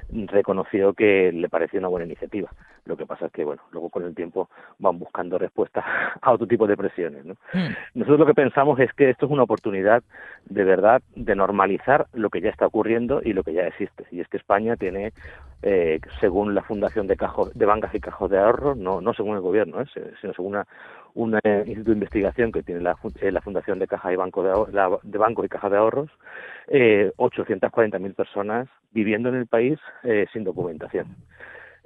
reconoció que le pareció una buena iniciativa. Lo que pasa es que, bueno, luego con el tiempo van buscando respuestas a otro tipo de presiones, ¿no? Nosotros lo que pensamos es que esto es una oportunidad de verdad de normalizar lo que ya está ocurriendo y lo que ya existe. Y es que España tiene, según la Fundación de Bancas y Cajas de Ahorros, no según el gobierno, sino según un instituto de investigación que tiene la Fundación de Cajas y Bancos y Cajas de Ahorros, 840.000 personas viviendo en el país sin documentación.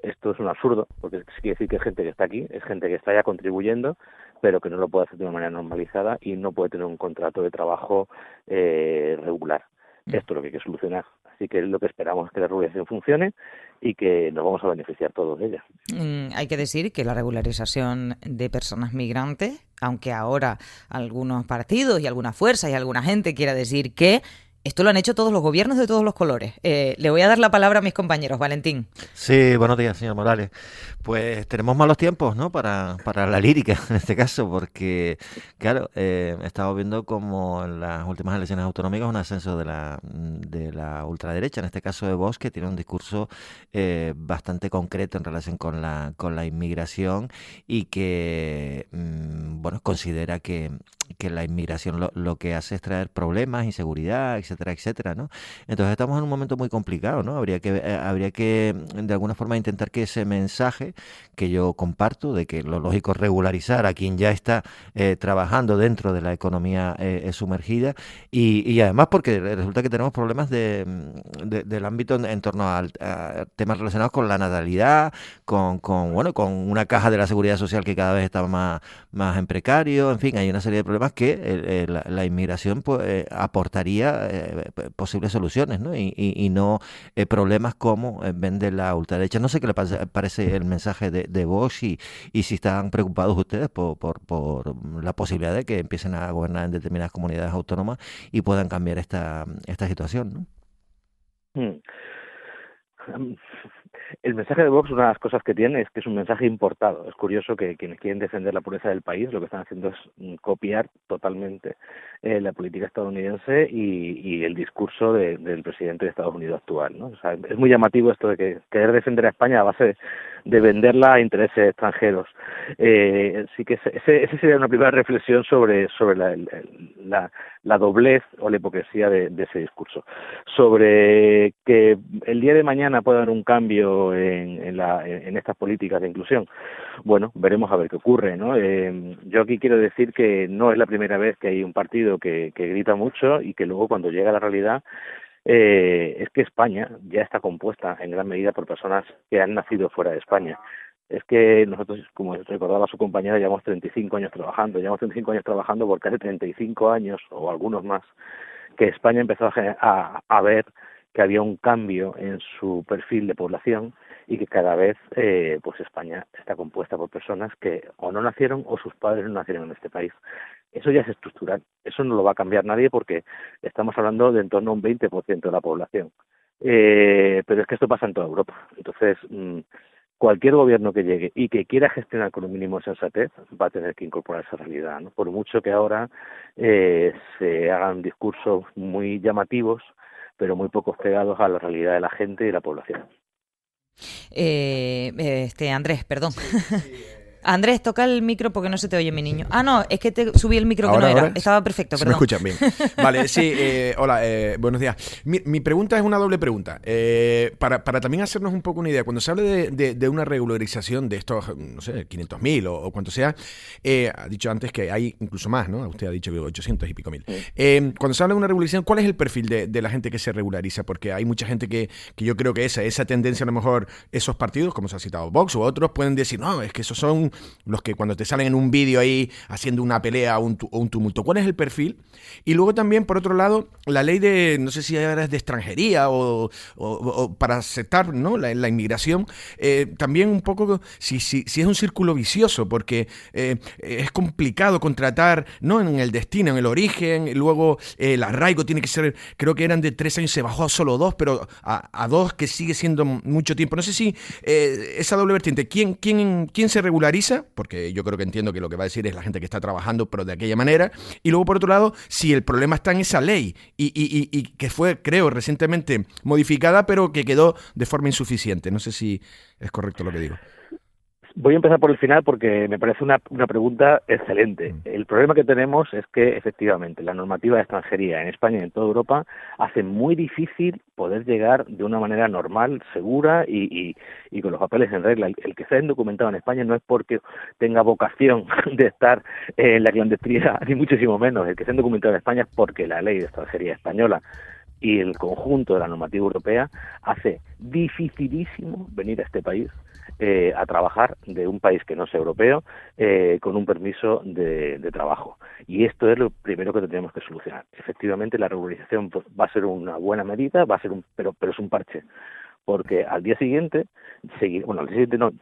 Esto es un absurdo, porque quiere decir que hay gente que está aquí, es gente que está ya contribuyendo, pero que no lo puede hacer de una manera normalizada y no puede tener un contrato de trabajo regular. Esto es lo que hay que solucionar. Así que lo que esperamos es que la regularización funcione y que nos vamos a beneficiar todos de ella. Hay que decir que la regularización de personas migrantes, aunque ahora algunos partidos y algunas fuerzas y alguna gente quiera decir que esto lo han hecho todos los gobiernos de todos los colores. Le voy a dar la palabra a mis compañeros. Valentín. Sí, buenos días, señor Morales. Pues tenemos malos tiempos, ¿no? Para la lírica, en este caso, porque, claro, he estado viendo como en las últimas elecciones autonómicas un ascenso de la ultraderecha, en este caso de Vox, que tiene un discurso bastante concreto en relación con la inmigración y que, bueno, considera que la inmigración lo que hace es traer problemas, inseguridad, etcétera, etcétera, ¿no? Entonces estamos en un momento muy complicado, ¿no? Habría que de alguna forma intentar que ese mensaje que yo comparto de que lo lógico es regularizar a quien ya está trabajando dentro de la economía sumergida y además porque resulta que tenemos problemas del ámbito en torno a temas relacionados con la natalidad, con una caja de la seguridad social que cada vez está más en precario, en fin, hay una serie de problemas que la inmigración pues, aportaría posibles soluciones, ¿no? Y no problemas como vende la ultraderecha. No sé qué le parece el mensaje de Vox y si están preocupados ustedes por la posibilidad de que empiecen a gobernar en determinadas comunidades autónomas y puedan cambiar esta situación, ¿no? El mensaje de Vox, una de las cosas que tiene es que es un mensaje importado. Es curioso que quienes quieren defender la pureza del país lo que están haciendo es copiar totalmente la política estadounidense y el discurso del presidente de Estados Unidos actual, ¿no? O sea, es muy llamativo esto de que querer defender a España a base de venderla a intereses extranjeros. Sí que ese sería una primera reflexión sobre la doblez o la hipocresía de ese discurso. Sobre que el día de mañana pueda haber un cambio en estas políticas de inclusión. Bueno, veremos a ver qué ocurre, ¿no? Yo aquí quiero decir que no es la primera vez que hay un partido que grita mucho y que luego cuando llega a la realidad es que España ya está compuesta en gran medida por personas que han nacido fuera de España. Es que nosotros, como recordaba su compañera, llevamos 35 años trabajando porque hace 35 años o algunos más que España empezó a ver que había un cambio en su perfil de población y que cada vez pues España está compuesta por personas que o no nacieron o sus padres no nacieron en este país. Eso ya es estructural, eso no lo va a cambiar nadie porque estamos hablando de en torno a un 20% de la población. Pero es que esto pasa en toda Europa. Entonces, cualquier gobierno que llegue y que quiera gestionar con un mínimo de sensatez va a tener que incorporar esa realidad, ¿no? Por mucho que ahora se hagan discursos muy llamativos, pero muy pocos pegados a la realidad de la gente y de la población. Andrés, perdón. Andrés, toca el micro porque no se te oye, mi niño. Ah, no, es que te subí el micro que no era. Estaba perfecto, perdón. ¿Me escuchan bien? Vale, sí, hola, buenos días. Mi pregunta es una doble pregunta. Para también hacernos un poco una idea, cuando se habla de una regularización de estos, no sé, 500.000 o cuanto sea, ha dicho antes que hay incluso más, ¿no? Usted ha dicho que 800 y pico mil. Cuando se habla de una regularización, ¿cuál es el perfil de la gente que se regulariza? Porque hay mucha gente que yo creo que esa tendencia, a lo mejor, esos partidos, como se ha citado Vox u otros, pueden decir, no, es que esos son los que cuando te salen en un vídeo ahí haciendo una pelea o un tumulto. ¿Cuál es el perfil? Y luego también, por otro lado, la ley de, no sé si ahora es de extranjería o para aceptar, ¿no?, la inmigración, también un poco si es un círculo vicioso, porque es complicado contratar, ¿no?, en el destino, en el origen, luego el arraigo tiene que ser, creo que eran de 3 años, se bajó a solo 2, pero a 2 que sigue siendo mucho tiempo. No sé si esa doble vertiente, ¿quién se regulariza? Porque yo creo que entiendo que lo que va a decir es la gente que está trabajando, pero de aquella manera. Y luego, por otro lado, si el problema está en esa ley y que fue, creo, recientemente modificada, pero que quedó de forma insuficiente. No sé si es correcto lo que digo. Voy a empezar por el final porque me parece una pregunta excelente. El problema que tenemos es que, efectivamente, la normativa de extranjería en España y en toda Europa hace muy difícil poder llegar de una manera normal, segura y con los papeles en regla. El que sea indocumentado en España no es porque tenga vocación de estar en la clandestinidad, ni muchísimo menos. El que sea indocumentado en España es porque la ley de extranjería española y el conjunto de la normativa europea hace dificilísimo venir a este país a trabajar de un país que no sea europeo con un permiso de trabajo. Y esto es lo primero que tendríamos que solucionar. Efectivamente, la regularización va a ser una buena medida, pero es un parche. porque al día siguiente,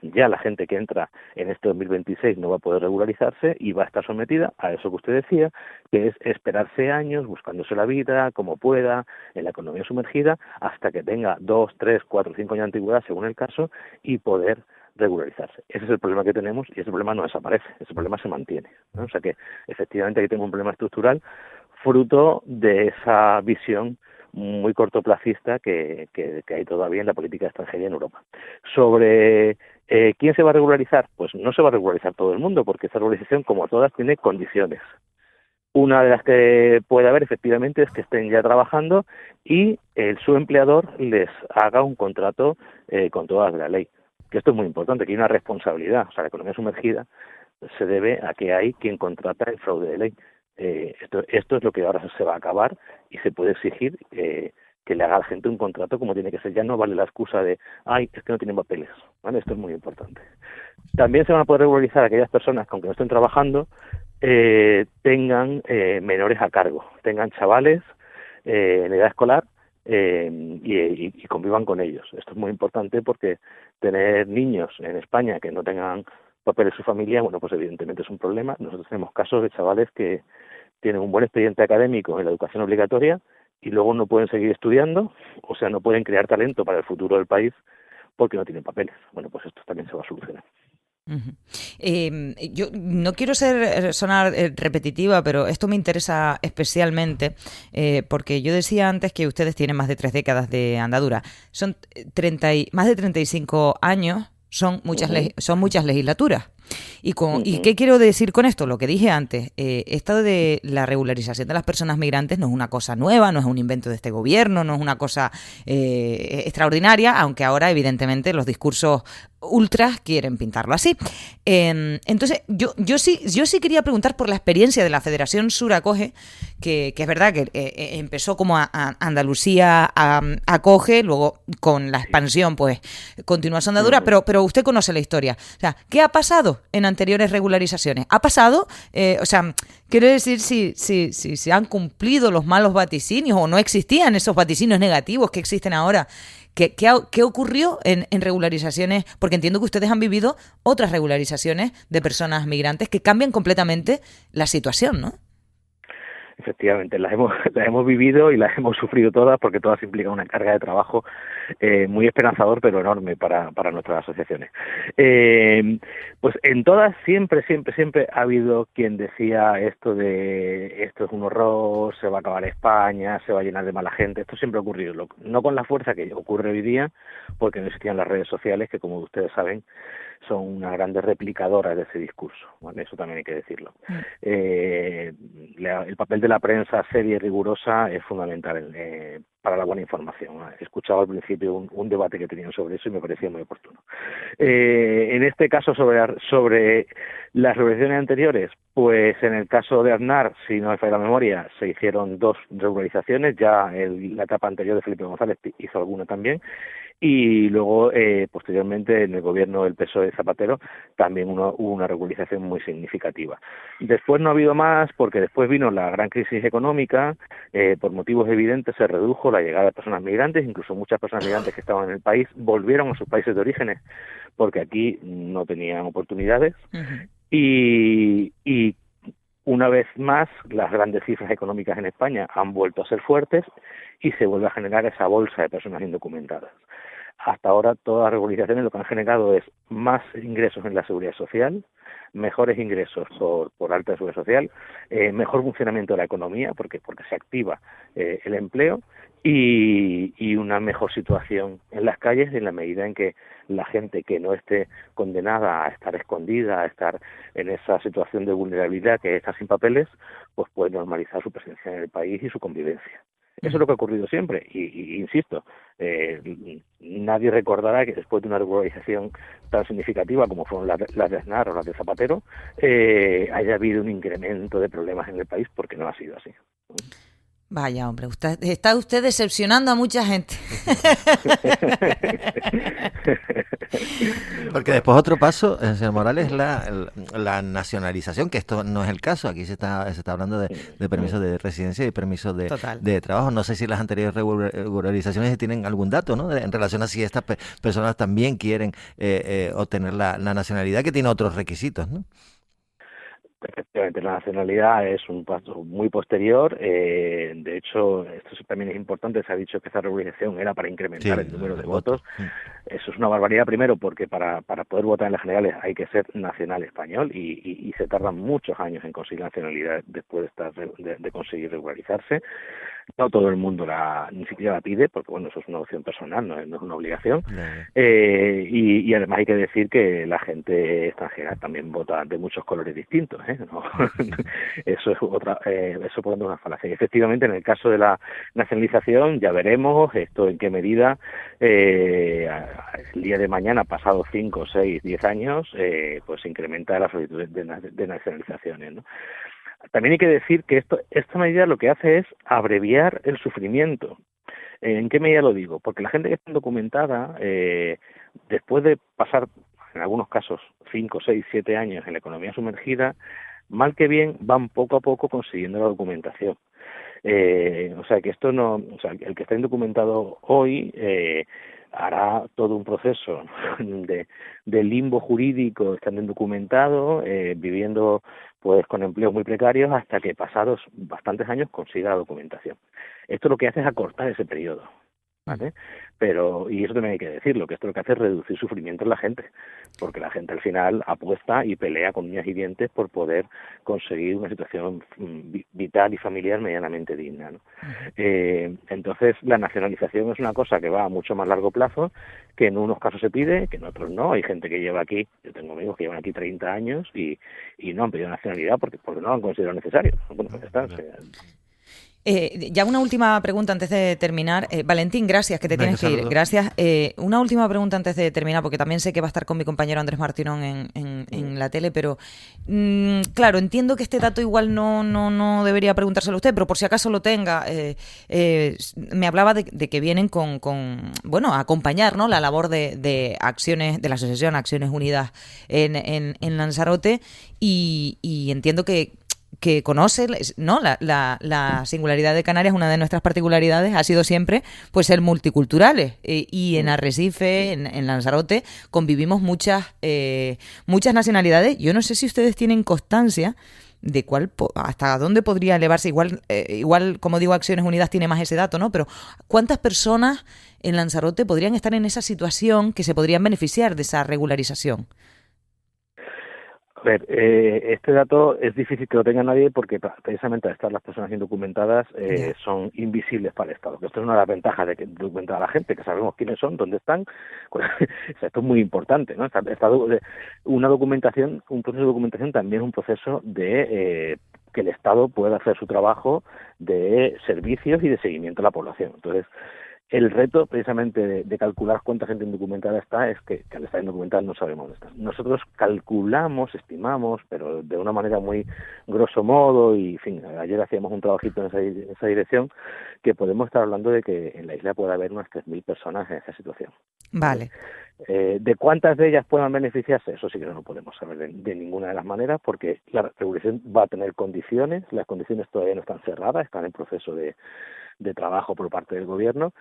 ya la gente que entra en este 2026 no va a poder regularizarse y va a estar sometida a eso que usted decía, que es esperarse años buscándose la vida como pueda, en la economía sumergida, hasta que tenga 2, 3, 4, 5 años de antigüedad, según el caso, y poder regularizarse. Ese es el problema que tenemos y ese problema no desaparece, ese problema se mantiene, ¿no? O sea que efectivamente aquí tengo un problema estructural fruto de esa visión muy cortoplacista que hay todavía en la política extranjera en Europa. Sobre ¿quién se va a regularizar? Pues no se va a regularizar todo el mundo, porque esa regularización, como todas, tiene condiciones. Una de las que puede haber, efectivamente, es que estén ya trabajando y su empleador les haga un contrato con todas las de la ley. Que esto es muy importante, que hay una responsabilidad. O sea, la economía sumergida se debe a que hay quien contrata el fraude de ley. Esto es lo que ahora se va a acabar y se puede exigir que le haga a la gente un contrato como tiene que ser. Ya no vale la excusa de, es que no tienen papeles, ¿vale? Esto es muy importante. También se van a poder regularizar aquellas personas que, aunque no estén trabajando, tengan menores a cargo, tengan chavales en edad escolar y convivan con ellos. Esto es muy importante porque tener niños en España que no tengan papeles de su familia, bueno, pues evidentemente es un problema. Nosotros tenemos casos de chavales que tienen un buen expediente académico en la educación obligatoria y luego no pueden seguir estudiando, o sea, no pueden crear talento para el futuro del país porque no tienen papeles. Bueno, pues esto también se va a solucionar. Yo no quiero sonar repetitiva, pero esto me interesa especialmente porque yo decía antes que ustedes tienen más de 3 décadas de andadura. Son más de 35 años, son muchas legislaturas. ¿Y qué quiero decir con esto? Lo que dije antes, esto de la regularización de las personas migrantes no es una cosa nueva, no es un invento de este gobierno, no es una cosa extraordinaria, aunque ahora evidentemente los discursos ultras quieren pintarlo así. Entonces, yo sí quería preguntar por la experiencia de la Federación Sur Acoge, que es verdad que empezó como Andalucía acoge, luego con la expansión pues continúa su andadura, pero usted conoce la historia. O sea, ¿qué ha pasado en anteriores regularizaciones? ¿Ha pasado? Quiero decir, si se han cumplido los malos vaticinios o no existían esos vaticinios negativos que existen ahora. ¿Qué ocurrió en regularizaciones? Porque entiendo que ustedes han vivido otras regularizaciones de personas migrantes que cambian completamente la situación, ¿no? Efectivamente, las hemos vivido y las hemos sufrido todas, porque todas implican una carga de trabajo muy esperanzador, pero enorme para nuestras asociaciones. Pues en todas siempre ha habido quien decía esto es un horror, se va a acabar España, se va a llenar de mala gente. Esto siempre ha ocurrido, no con la fuerza que ocurre hoy día, porque no existían las redes sociales, que como ustedes saben son unas grandes replicadoras de ese discurso. Bueno, eso también hay que decirlo. El papel de la prensa seria y rigurosa es fundamental para la buena información. He escuchado al principio un debate que tenían sobre eso y me parecía muy oportuno. En este caso, sobre las regulaciones anteriores, pues en el caso de Aznar, si no me falla la memoria, se hicieron 2 regularizaciones, ya la etapa anterior de Felipe González hizo alguna también, y luego posteriormente en el gobierno del PSOE de Zapatero también hubo una regularización muy significativa. Después no ha habido más, porque después vino la gran crisis económica, por motivos evidentes se redujo la llegada de personas migrantes, incluso muchas personas migrantes que estaban en el país volvieron a sus países de orígenes porque aquí no tenían oportunidades. Y una vez más, las grandes cifras económicas en España han vuelto a ser fuertes y se vuelve a generar esa bolsa de personas indocumentadas. Hasta ahora todas las regularizaciones lo que han generado es más ingresos en la seguridad social, mejores ingresos por alta seguridad social, mejor funcionamiento de la economía porque se activa el empleo y una mejor situación en las calles en la medida en que la gente que no esté condenada a estar escondida, a estar en esa situación de vulnerabilidad que está sin papeles, pues puede normalizar su presencia en el país y su convivencia. Eso es lo que ha ocurrido siempre y insisto, nadie recordará que después de una regularización tan significativa como fueron las de Aznar o las de Zapatero, haya habido un incremento de problemas en el país, porque no ha sido así. Vaya, hombre, está usted decepcionando a mucha gente. Porque después otro paso, señor Morales, es la nacionalización, que esto no es el caso. Aquí se está hablando de permisos de residencia y permisos de trabajo. No sé si las anteriores regularizaciones tienen algún dato, ¿no? En relación a si estas personas también quieren obtener la nacionalidad, que tiene otros requisitos, ¿no? Efectivamente, la nacionalidad es un paso muy posterior. De hecho, esto también es importante. Se ha dicho que esta regularización era para incrementar el número de votos. Eso es una barbaridad, primero, porque para poder votar en las generales hay que ser nacional español y se tardan muchos años en conseguir la nacionalidad después de conseguir regularizarse. No todo el mundo ni siquiera la pide, porque bueno, eso es una opción personal, no es una obligación. Y además hay que decir que la gente extranjera también vota de muchos colores distintos, ¿eh? ¿No? Eso es eso por ejemplo, es una falacia. Y efectivamente, en el caso de la nacionalización, ya veremos esto en qué medida el día de mañana, pasados 5, 6, 10 años, pues se incrementa la solicitud de nacionalizaciones, ¿no? También hay que decir que esta medida lo que hace es abreviar el sufrimiento. ¿En qué medida lo digo? Porque la gente que está indocumentada, después de pasar, en algunos casos, 5, 6, 7 años en la economía sumergida, mal que bien van poco a poco consiguiendo la documentación. O sea, que esto no... O sea, el que está indocumentado hoy... hará todo un proceso de limbo jurídico, estando indocumentado, viviendo pues con empleos muy precarios, hasta que pasados bastantes años consiga la documentación. Esto lo que hace es acortar ese periodo, ¿vale? Pero, y eso también hay que decirlo, que esto lo que hace es reducir sufrimiento en la gente, porque la gente al final apuesta y pelea con uñas y dientes por poder conseguir una situación vital y familiar medianamente digna, ¿no? Entonces, la nacionalización es una cosa que va a mucho más largo plazo, que en unos casos se pide, que en otros no. Hay gente que lleva aquí, yo tengo amigos que llevan aquí 30 años y no han pedido nacionalidad porque no lo han considerado necesario. Bueno, pues ya está. Ya una última pregunta antes de terminar. Valentín, gracias, que te tienes que ir. Gracias. Una última pregunta antes de terminar, porque también sé que va a estar con mi compañero Andrés Martínez en la tele, pero claro, entiendo que este dato igual no debería preguntárselo a usted, pero por si acaso lo tenga. Me hablaba de que vienen bueno, a acompañar, ¿no?, la labor de acciones, de la Asociación Acciones Unidas en Lanzarote, y entiendo que conoce, ¿no?, la singularidad de Canarias. Una de nuestras particularidades ha sido siempre pues ser multiculturales, y en Arrecife, en Lanzarote, convivimos muchas nacionalidades. Yo no sé si ustedes tienen constancia de hasta dónde podría elevarse, igual como digo, Acciones Unidas tiene más ese dato, ¿no?, pero ¿cuántas personas en Lanzarote podrían estar en esa situación que se podrían beneficiar de esa regularización? A ver, este dato es difícil que lo tenga nadie porque precisamente al estar las personas indocumentadas son invisibles para el Estado. Esto es una de las ventajas de que documentar a la gente, que sabemos quiénes son, dónde están. O sea, esto es muy importante, ¿no? Una documentación, un proceso de documentación también es un proceso de que el Estado pueda hacer su trabajo de servicios y de seguimiento a la población. Entonces, el reto precisamente de calcular cuánta gente indocumentada está es que al estar indocumentada no sabemos dónde está. Nosotros calculamos, estimamos, pero de una manera muy grosso modo, y en fin, ayer hacíamos un trabajito en esa dirección, que podemos estar hablando de que en la isla puede haber unas 3.000 personas en esa situación. Vale. De cuántas de ellas puedan beneficiarse, eso sí que no lo podemos saber de ninguna de las maneras, porque la regulación va a tener condiciones, las condiciones todavía no están cerradas, están en proceso de trabajo por parte del gobierno,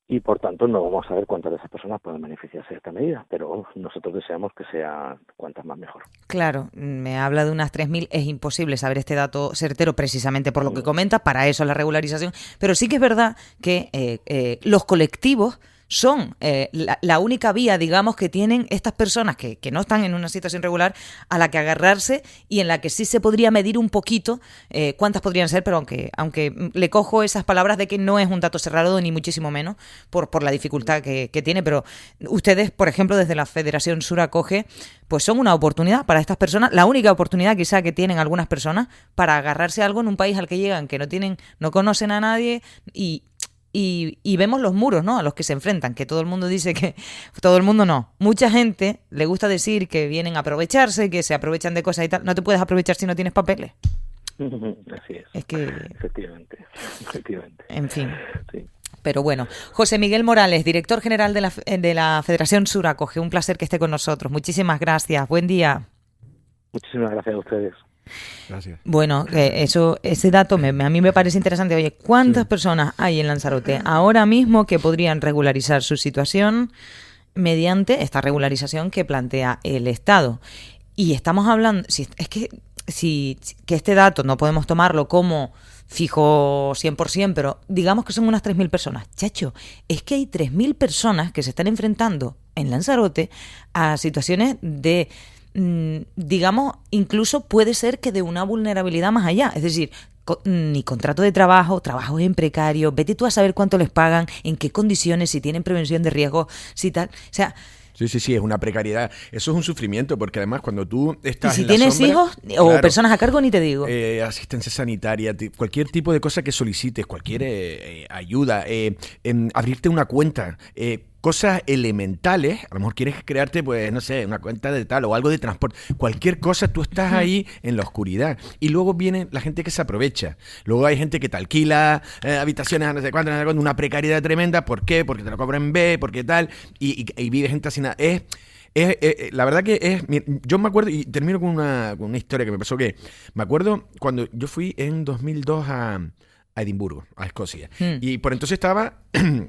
y por tanto no vamos a ver cuántas de esas personas pueden beneficiarse de esta medida, pero nosotros deseamos que sea cuantas más mejor. Claro, me habla de unas 3.000, es imposible saber este dato certero precisamente por lo que comenta, para eso es la regularización, pero sí que es verdad que los colectivos son la única vía, digamos, que tienen estas personas que no están en una situación regular a la que agarrarse, y en la que sí se podría medir un poquito cuántas podrían ser, pero aunque le cojo esas palabras de que no es un dato cerrado, ni muchísimo menos, por la dificultad que tiene. Pero ustedes, por ejemplo, desde la Federación Sur Acoge, pues son una oportunidad para estas personas, la única oportunidad quizá que tienen algunas personas para agarrarse a algo en un país al que llegan, que no conocen a nadie, y vemos los muros, ¿no?, a los que se enfrentan, que todo el mundo dice que... Todo el mundo no. Mucha gente le gusta decir que vienen a aprovecharse, que se aprovechan de cosas y tal. No te puedes aprovechar si no tienes papeles. Así es. Es que... Efectivamente. En fin. Sí. Pero bueno, José Miguel Morales, director general de la Federación Suracoge, un placer que esté con nosotros. Muchísimas gracias. Buen día. Muchísimas gracias a ustedes. Gracias. Bueno, ese dato a mí me parece interesante. Oye, ¿cuántas personas hay en Lanzarote ahora mismo que podrían regularizar su situación mediante esta regularización que plantea el Estado? Y estamos hablando, que este dato no podemos tomarlo como fijo 100%, pero digamos que son unas 3.000 personas. Chacho, es que hay 3.000 personas que se están enfrentando en Lanzarote a situaciones de, digamos, incluso puede ser que de una vulnerabilidad más allá. Es decir, ni contrato de trabajo, trabajos en precario, vete tú a saber cuánto les pagan, en qué condiciones, si tienen prevención de riesgo, si tal. O sea... Sí, es una precariedad. Eso es un sufrimiento, porque además cuando tú estás y si en la tienes sombra, hijos o claro, personas a cargo, ni te digo. Asistencia sanitaria, cualquier tipo de cosa que solicites, cualquier ayuda, abrirte una cuenta, cosas elementales, a lo mejor quieres crearte, pues, no sé, una cuenta de tal o algo de transporte, cualquier cosa, tú estás ahí en la oscuridad. Y luego viene la gente que se aprovecha. Luego hay gente que te alquila habitaciones a no sé cuánto, una precariedad tremenda. ¿Por qué? Porque te lo cobran en B, porque tal, y vive gente así nada. La verdad que yo me acuerdo, y termino con una historia que me pasó, que me acuerdo cuando yo fui en 2002 a Edimburgo, a Escocia. Y por entonces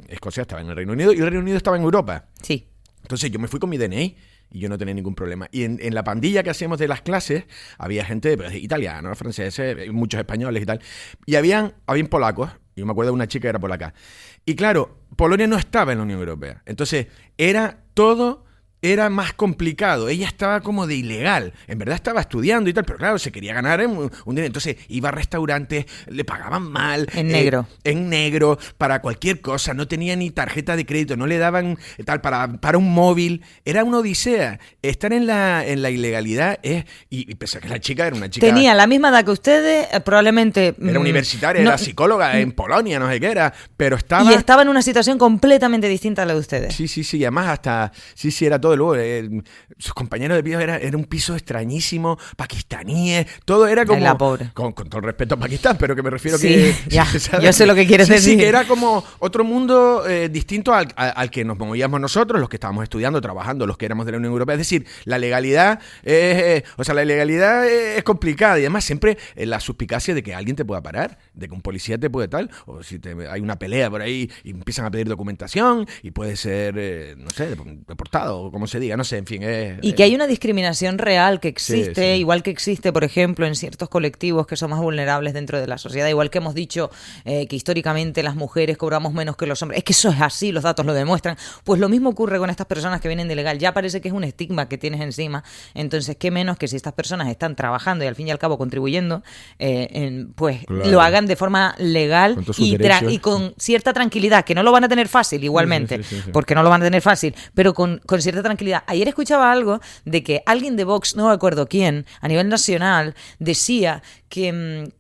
Escocia estaba en el Reino Unido y el Reino Unido estaba en Europa. Sí. Entonces yo me fui con mi DNI y yo no tenía ningún problema. Y en la pandilla que hacíamos de las clases había gente pues, italianos, franceses, muchos españoles y tal. Y habían polacos. Yo me acuerdo de una chica que era polaca. Y claro, Polonia no estaba en la Unión Europea. Entonces era más complicado. Ella estaba como de ilegal. En verdad estaba estudiando y tal, pero claro, se quería ganar un dinero. Entonces iba a restaurantes, le pagaban mal. En negro. En negro, para cualquier cosa. No tenía ni tarjeta de crédito, no le daban tal para un móvil. Era una odisea. Estar en la ilegalidad y pese a que la chica era una chica... Tenía la misma edad que ustedes, probablemente... Era universitaria, era psicóloga en Polonia, no sé qué era, pero estaba... Y estaba en una situación completamente distinta a la de ustedes. Sí, además hasta... Sí, era todo. Luego, sus compañeros de piso era un piso extrañísimo, pakistaníes, todo era como... La pobre. Con todo el respeto a Pakistán, pero que me refiero sí, que... Ya, yo sé lo que quieres decir. Sí, que era como otro mundo distinto al que nos movíamos nosotros, los que estábamos estudiando, trabajando, los que éramos de la Unión Europea. Es decir, la legalidad es complicada y además siempre la suspicacia de que alguien te pueda parar, de que un policía te puede tal, o si hay una pelea por ahí y empiezan a pedir documentación y puede ser, no sé, deportado o como se diga, no sé, en fin. Y que hay una discriminación real que existe, sí. igual que existe, por ejemplo, en ciertos colectivos que son más vulnerables dentro de la sociedad, igual que hemos dicho que históricamente las mujeres cobramos menos que los hombres. Es que eso es así, los datos lo demuestran. Pues lo mismo ocurre con estas personas que vienen de ilegal. Ya parece que es un estigma que tienes encima. Entonces, qué menos que si estas personas están trabajando y al fin y al cabo contribuyendo, pues claro, lo hagan de forma legal y con cierta tranquilidad, que no lo van a tener fácil igualmente, sí. Porque no lo van a tener fácil, pero con cierta tranquilidad. Ayer escuchaba algo de que alguien de Vox, no me acuerdo quién, a nivel nacional, decía que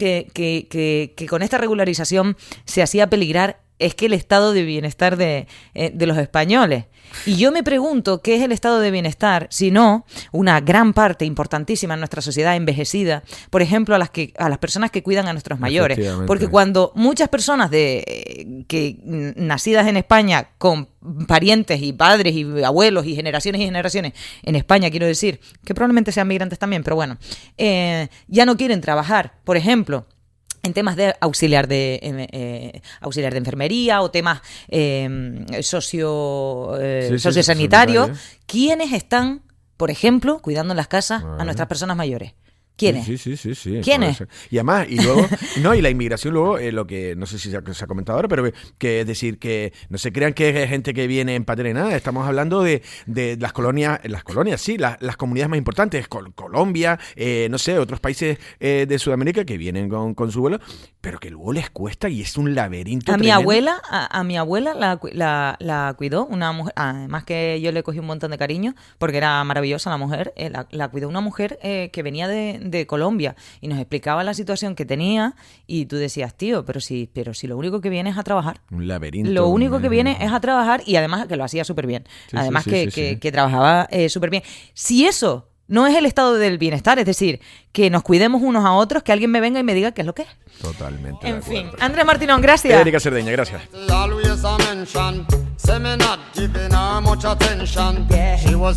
con esta regularización se hacía peligrar el estado de bienestar de los españoles. Y yo me pregunto qué es el estado de bienestar, si no una gran parte importantísima en nuestra sociedad envejecida, por ejemplo, a las personas que cuidan a nuestros mayores. Porque cuando muchas personas que nacidas en España con parientes y padres y abuelos y generaciones en España, quiero decir, que probablemente sean migrantes también, pero bueno, ya no quieren trabajar, por ejemplo, en temas de auxiliar de enfermería o temas sociosanitarios, ¿quiénes están, por ejemplo, cuidando en las casas a nuestras personas mayores? ¿Quiénes? Sí. ¿Quiénes? Y además, y luego, y la inmigración luego, lo que no sé si se ha comentado ahora, pero que es decir, que no se crean que es gente que viene en patera y nada, estamos hablando de las colonias, sí, las comunidades más importantes, Colombia, no sé, otros países de Sudamérica que vienen con su vuelo, pero que luego les cuesta y es un laberinto tremendo. A mi abuela la cuidó una mujer, además que yo le cogí un montón de cariño, porque era maravillosa la mujer, la cuidó una mujer que venía de Colombia y nos explicaba la situación que tenía y tú decías, tío, pero si lo único que viene es a trabajar. Un laberinto. Lo único que viene es a trabajar y además que lo hacía súper bien. Sí, además sí, que trabajaba súper bien. Si eso no es el estado del bienestar, es decir, que nos cuidemos unos a otros, que alguien me venga y me diga qué es lo que es. Totalmente. En fin, Andrés Martínez, gracias. Erika Cerdeña, gracias.